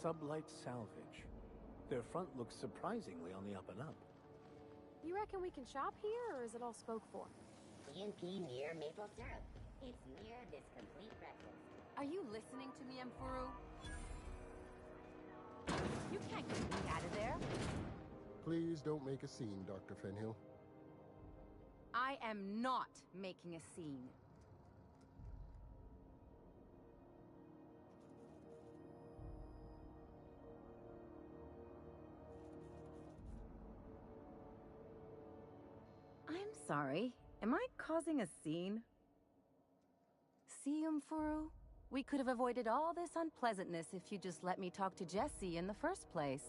Sublight Salvage. Their front looks surprisingly on the up and up. You reckon we can shop here, or is it all spoke for? PNP near maple syrup. It's near this complete breakfast. Are you listening to me, Mfuru? You can't get me out of there. Please don't make a scene, Dr. Fenhill. I am not making a scene. I'm sorry. Am I causing a scene? See, Mfuru? We could have avoided all this unpleasantness if you just let me talk to Jesse in the first place.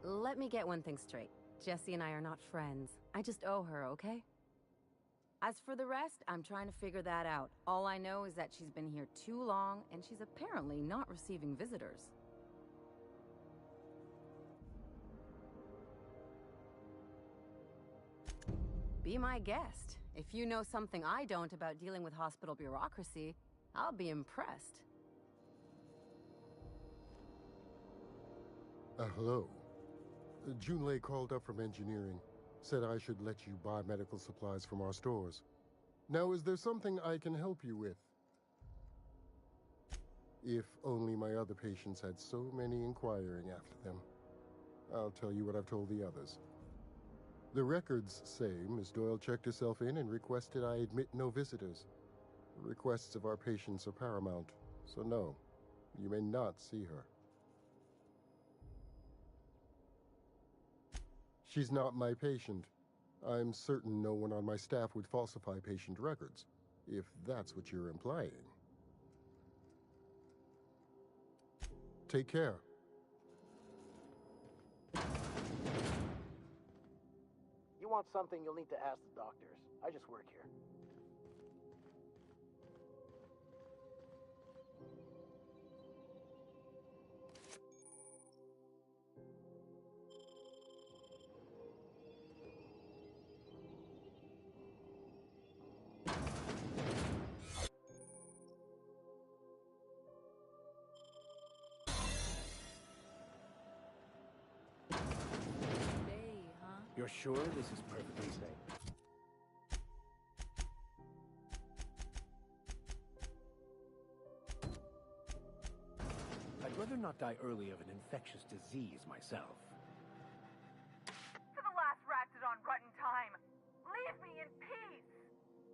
Let me get one thing straight. Jesse and I are not friends. I just owe her, okay? As for the rest, I'm trying to figure that out. All I know is that she's been here too long, and she's apparently not receiving visitors. Be my guest. If you know something I don't about dealing with hospital bureaucracy, I'll be impressed. Hello. Junlei called up from engineering. Said I should let you buy medical supplies from our stores. Now, is there something I can help you with? If only my other patients had so many inquiring after them. I'll tell you what I've told the others. The records say Miss Doyle checked herself in and requested I admit no visitors. The requests of our patients are paramount, so no, you may not see her. She's not my patient. I'm certain no one on my staff would falsify patient records, if that's what you're implying. Take care. You want something, you'll need to ask the doctors. I just work here. You're sure this is perfectly safe? I'd rather not die early of an infectious disease myself. For the last ratted on rotten time, leave me in peace!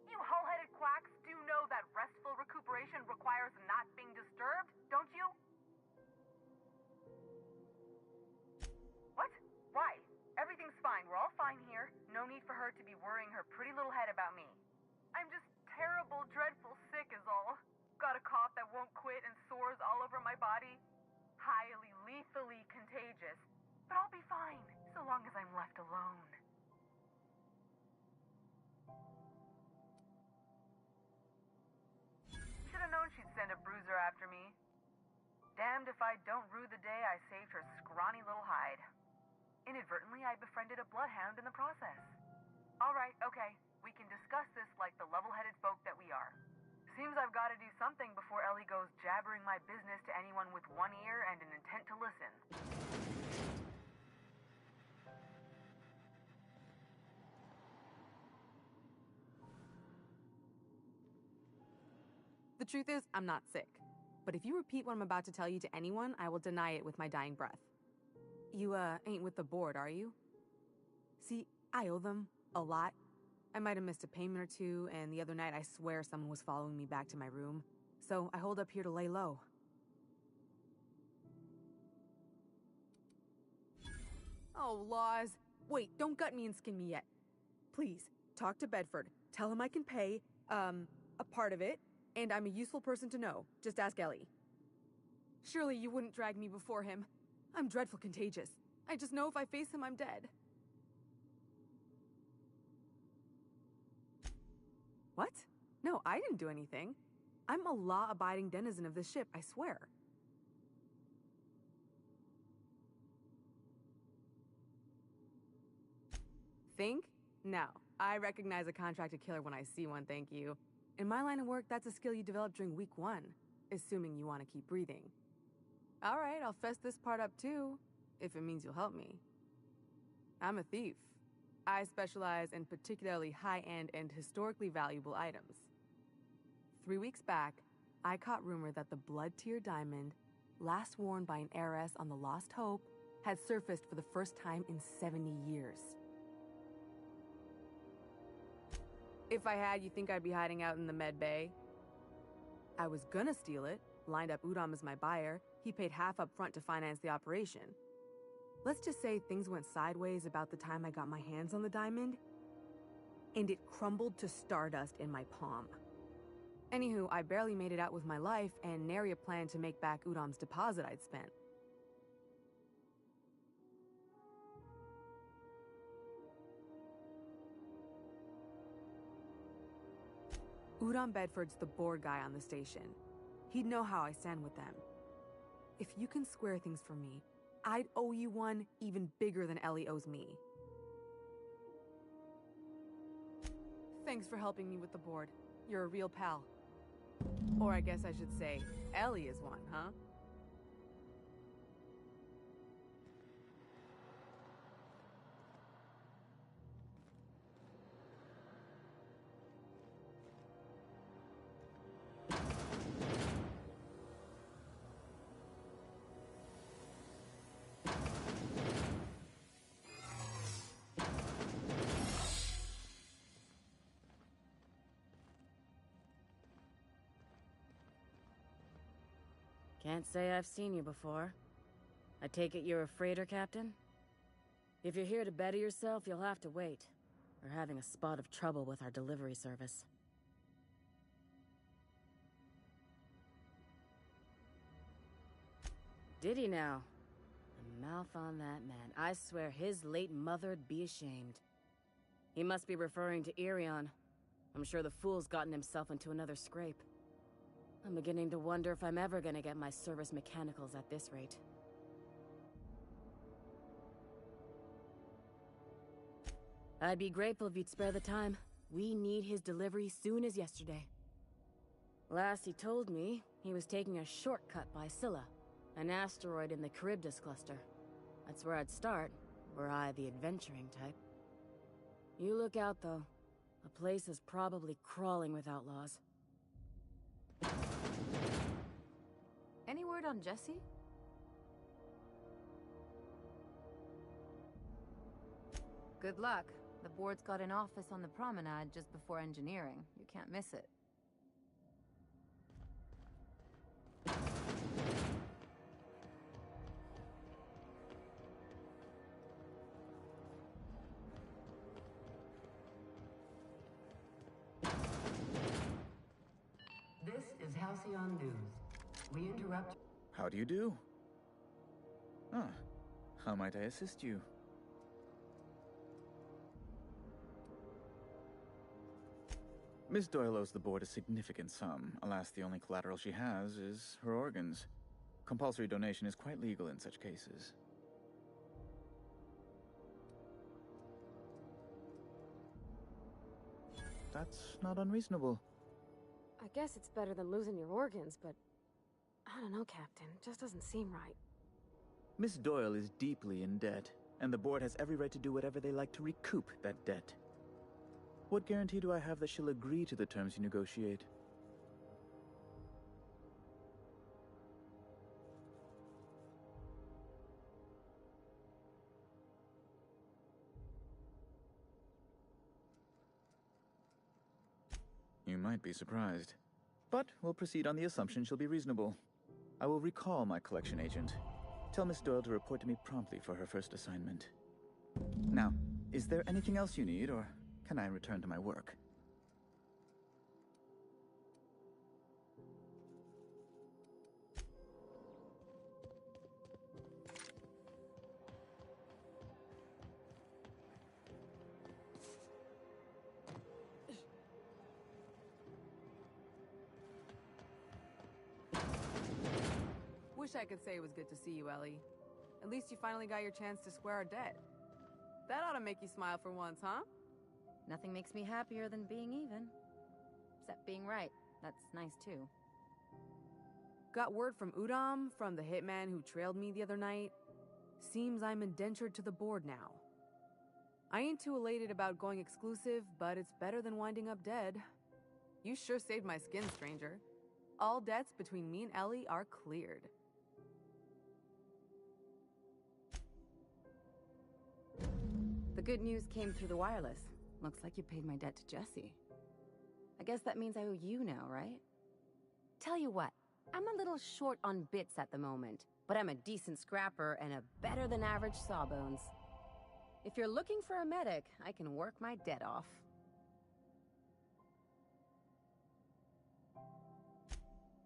You hull-headed quacks do know that restful recuperation requires not being disturbed, don't you? What? Why? Everything's fine. We're all fine here. No need for her to be worrying her pretty little head about me. I'm just terrible, dreadful sick is all. Got a cough that won't quit and sores all over my body. Highly, lethally contagious. But I'll be fine, so long as I'm left alone. Should've known she'd send a bruiser after me. Damned if I don't rue the day I saved her scrawny little hide. Inadvertently, I befriended a bloodhound in the process. Alright, okay. We can discuss this like the level-headed folk that we are. Seems I've got to do something before Ellie goes jabbering my business to anyone with one ear and an intent to listen. The truth is, I'm not sick. But if you repeat what I'm about to tell you to anyone, I will deny it with my dying breath. You, ain't with the board, are you? See, I owe them a lot. I might have missed a payment or two, and the other night I swear someone was following me back to my room. So I hold up here to lay low. Oh, laws. Wait, don't gut me and skin me yet. Please, talk to Bedford. Tell him I can pay, a part of it, and I'm a useful person to know. Just ask Ellie. Surely you wouldn't drag me before him. I'm dreadful contagious. I just know if I face him, I'm dead. What? No, I didn't do anything. I'm a law-abiding denizen of this ship, I swear. Think? No. I recognize a contracted killer when I see one, thank you. In my line of work, that's a skill you develop during week 1, assuming you want to keep breathing. Alright, I'll fess this part up too, if it means you'll help me. I'm a thief. I specialize in particularly high-end and historically valuable items. 3 weeks back, I caught rumor that the blood-tier diamond, last worn by an heiress on the Lost Hope, had surfaced for the first time in 70 years. If I had, you think I'd be hiding out in the med bay? I was gonna steal it, lined up Udom as my buyer. He paid half up front to finance the operation. Let's just say things went sideways about the time I got my hands on the diamond, and it crumbled to stardust in my palm. Anywho, I barely made it out with my life, and nary a plan to make back Udom's deposit I'd spent. Udom Bedford's the board guy on the station. He'd know how I stand with them. If you can square things for me, I'd owe you one even bigger than Ellie owes me. Thanks for helping me with the board. You're a real pal. Or I guess I should say, Ellie is one, huh? Can't say I've seen you before. I take it you're a freighter captain? If you're here to better yourself, you'll have to wait. We're having a spot of trouble with our delivery service. Did he now? The mouth on that man. I swear his late mother'd be ashamed. He must be referring to Irion. I'm sure the fool's gotten himself into another scrape. I'm beginning to wonder if I'm ever gonna get my service mechanicals at this rate. I'd be grateful if you'd spare the time. We need his delivery soon as yesterday. Last he told me, he was taking a shortcut by Scylla, an asteroid in the Charybdis cluster. That's where I'd start, were I the adventuring type. You look out, though. The place is probably crawling with outlaws. Any word on Jesse? Good luck. The board's got an office on the promenade just before engineering. You can't miss it. This is Halcyon News. We interrupt. How do you do? Ah, how might I assist you? Miss Doyle owes the board a significant sum. Alas, the only collateral she has is her organs. Compulsory donation is quite legal in such cases. That's not unreasonable. I guess it's better than losing your organs, but... I don't know, Captain. It just doesn't seem right. Miss Doyle is deeply in debt, and the board has every right to do whatever they like to recoup that debt. What guarantee do I have that she'll agree to the terms you negotiate? You might be surprised. But we'll proceed on the assumption she'll be reasonable. I will recall my collection agent. Tell Miss Doyle to report to me promptly for her first assignment. Now, is there anything else you need, or can I return to my work? Wish I could say it was good to see you, Ellie. At least you finally got your chance to square our debt. That ought to make you smile for once, huh? Nothing makes me happier than being even. Except being right. That's nice, too. Got word from Udom, from the hitman who trailed me the other night. Seems I'm indentured to the board now. I ain't too elated about going exclusive, but it's better than winding up dead. You sure saved my skin, stranger. All debts between me and Ellie are cleared. The good news came through the wireless. Looks like you paid my debt to Jesse. I guess that means I owe you now, right? Tell you what, I'm a little short on bits at the moment, but I'm a decent scrapper and a better than average sawbones. If you're looking for a medic, I can work my debt off.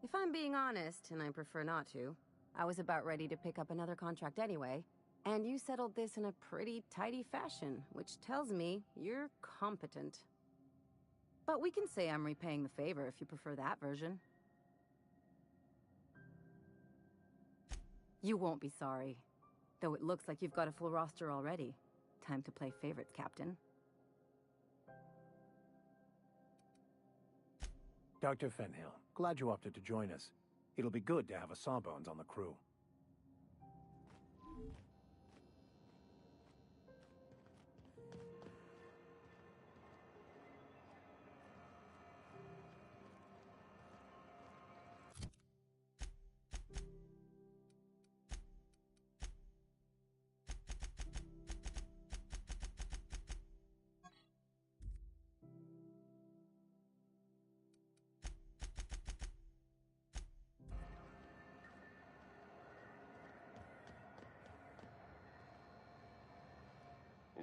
If I'm being honest, and I prefer not to, I was about ready to pick up another contract anyway, and you settled this in a pretty tidy fashion, which tells me you're competent. But we can say I'm repaying the favor if you prefer that version. You won't be sorry. Though it looks like you've got a full roster already. Time to play favorites, Captain. Dr. Fenhill, glad you opted to join us. It'll be good to have a Sawbones on the crew.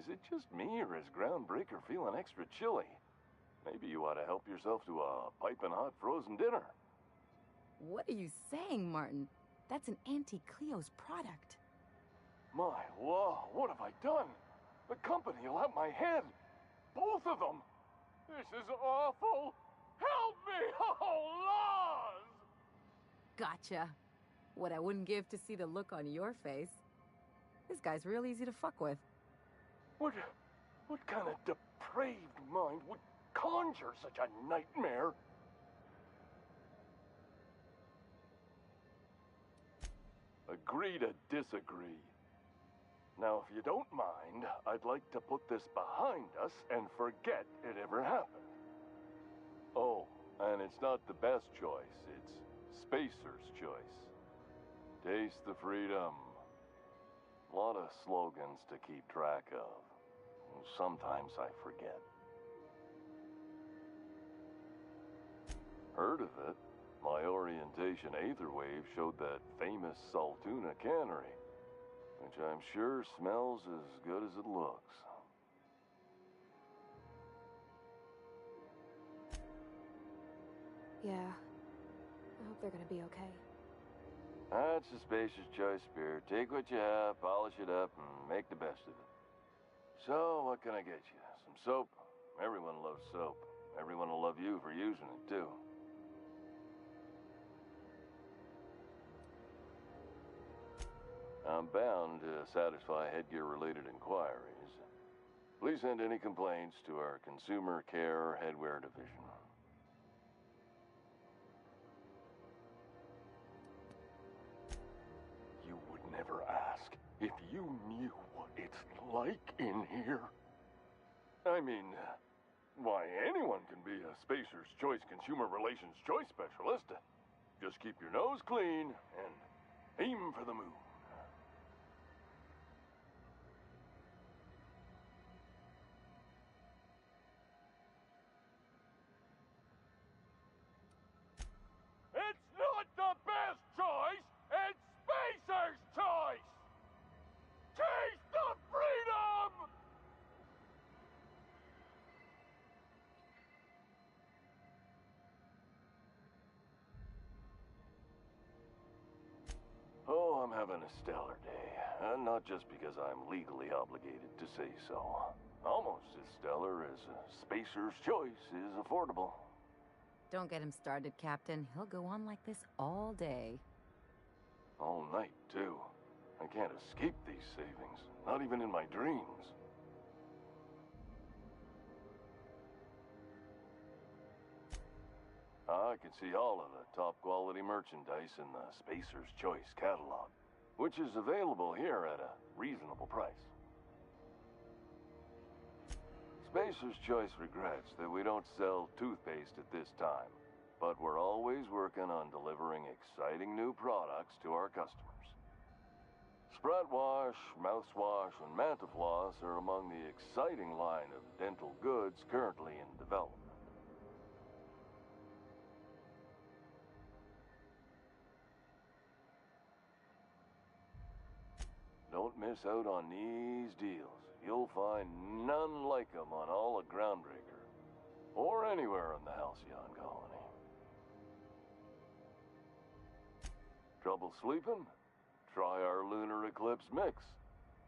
it just me, or is Groundbreaker feeling extra chilly? Maybe you ought to help yourself to a piping hot frozen dinner. What are you saying, Martin? That's an Auntie Cleo's product. My law, what have I done? The company will have my head. Both of them. This is awful. Help me! Oh, laws! Gotcha. What I wouldn't give to see the look on your face. This guy's real easy to fuck with. What kind of depraved mind would conjure such a nightmare? Agree to disagree. Now, if you don't mind, I'd like to put this behind us and forget it ever happened. Oh, and it's not the best choice, it's Spacer's choice. Taste the freedom. A lot of slogans to keep track of. Sometimes I forget. Heard of it? My orientation Aetherwave showed that famous Saltuna cannery, which I'm sure smells as good as it looks. Yeah. I hope they're gonna be okay. That's a Spacer's Choice beer. Take what you have, polish it up, and make the best of it. So, what can I get you? Some soap? Everyone loves soap. Everyone will love you for using it, too. I'm bound to satisfy headgear-related inquiries. Please send any complaints to our Consumer Care Headwear Division. You would never ask if you knew what it's like in here. I mean, why, anyone can be a Spacer's Choice Consumer Relations Choice Specialist. Just keep your nose clean and aim for the moon. It's not the best choice, it's Spacer's choice! Taste the freedom! Oh, I'm having a stellar day. And not just because I'm legally obligated to say so. Almost as stellar as Spacer's Choice is affordable. Don't get him started, Captain. He'll go on like this all day. All night, too. I can't escape these savings, not even in my dreams. I can see all of the top-quality merchandise in the Spacer's Choice catalog, which is available here at a reasonable price. Spacer's Choice regrets that we don't sell toothpaste at this time, but we're always working on delivering exciting new products to our customers. Sprat Wash, Mouthwash, and Mantafloss are among the exciting line of dental goods currently in development. Don't miss out on these deals. You'll find none like them on all of Groundbreaker, or anywhere in the Halcyon Colony. Trouble sleeping? Try our Lunar Eclipse Mix.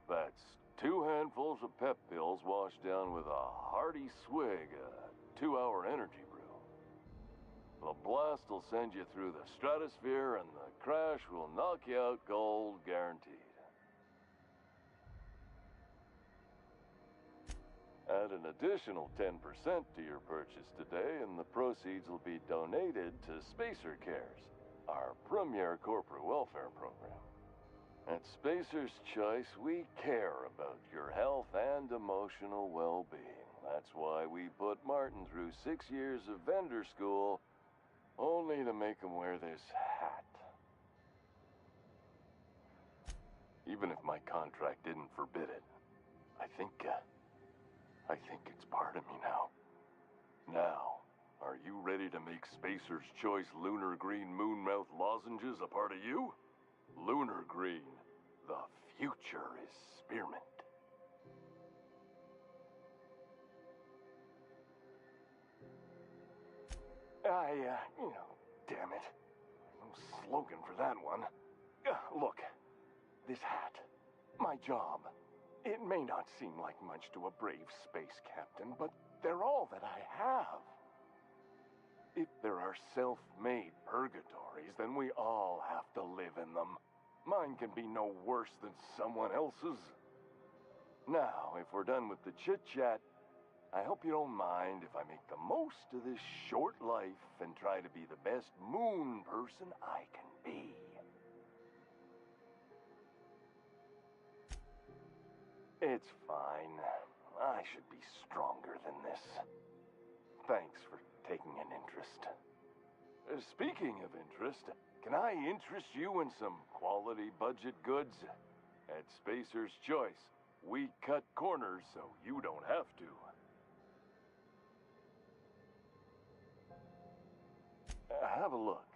That's 2 handfuls of pep pills washed down with a hearty swig of 2-hour energy brew. The blast will send you through the stratosphere, and the crash will knock you out cold, guaranteed. Add an additional 10% to your purchase today, and the proceeds will be donated to Spacer Cares, our premier corporate welfare program. At Spacer's Choice, we care about your health and emotional well-being. That's why we put Martin through 6 years of vendor school, only to make him wear this hat. Even if my contract didn't forbid it, I think it's part of me now. Now, are you ready to make Spacer's Choice Lunar Green Moonmouth lozenges a part of you? Lunar Green, the future is spearmint. Damn it. No slogan for that one. Look, this hat, my job. It may not seem like much to a brave space captain, but they're all that I have. If there are self-made purgatories, then we all have to live in them. Mine can be no worse than someone else's. Now, if we're done with the chit-chat, I hope you don't mind if I make the most of this short life and try to be the best moon person I can be. It's fine. I should be stronger than this. Thanks for taking an interest. Speaking of interest, can I interest you in some quality budget goods? At Spacer's Choice, we cut corners so you don't have to. Have a look.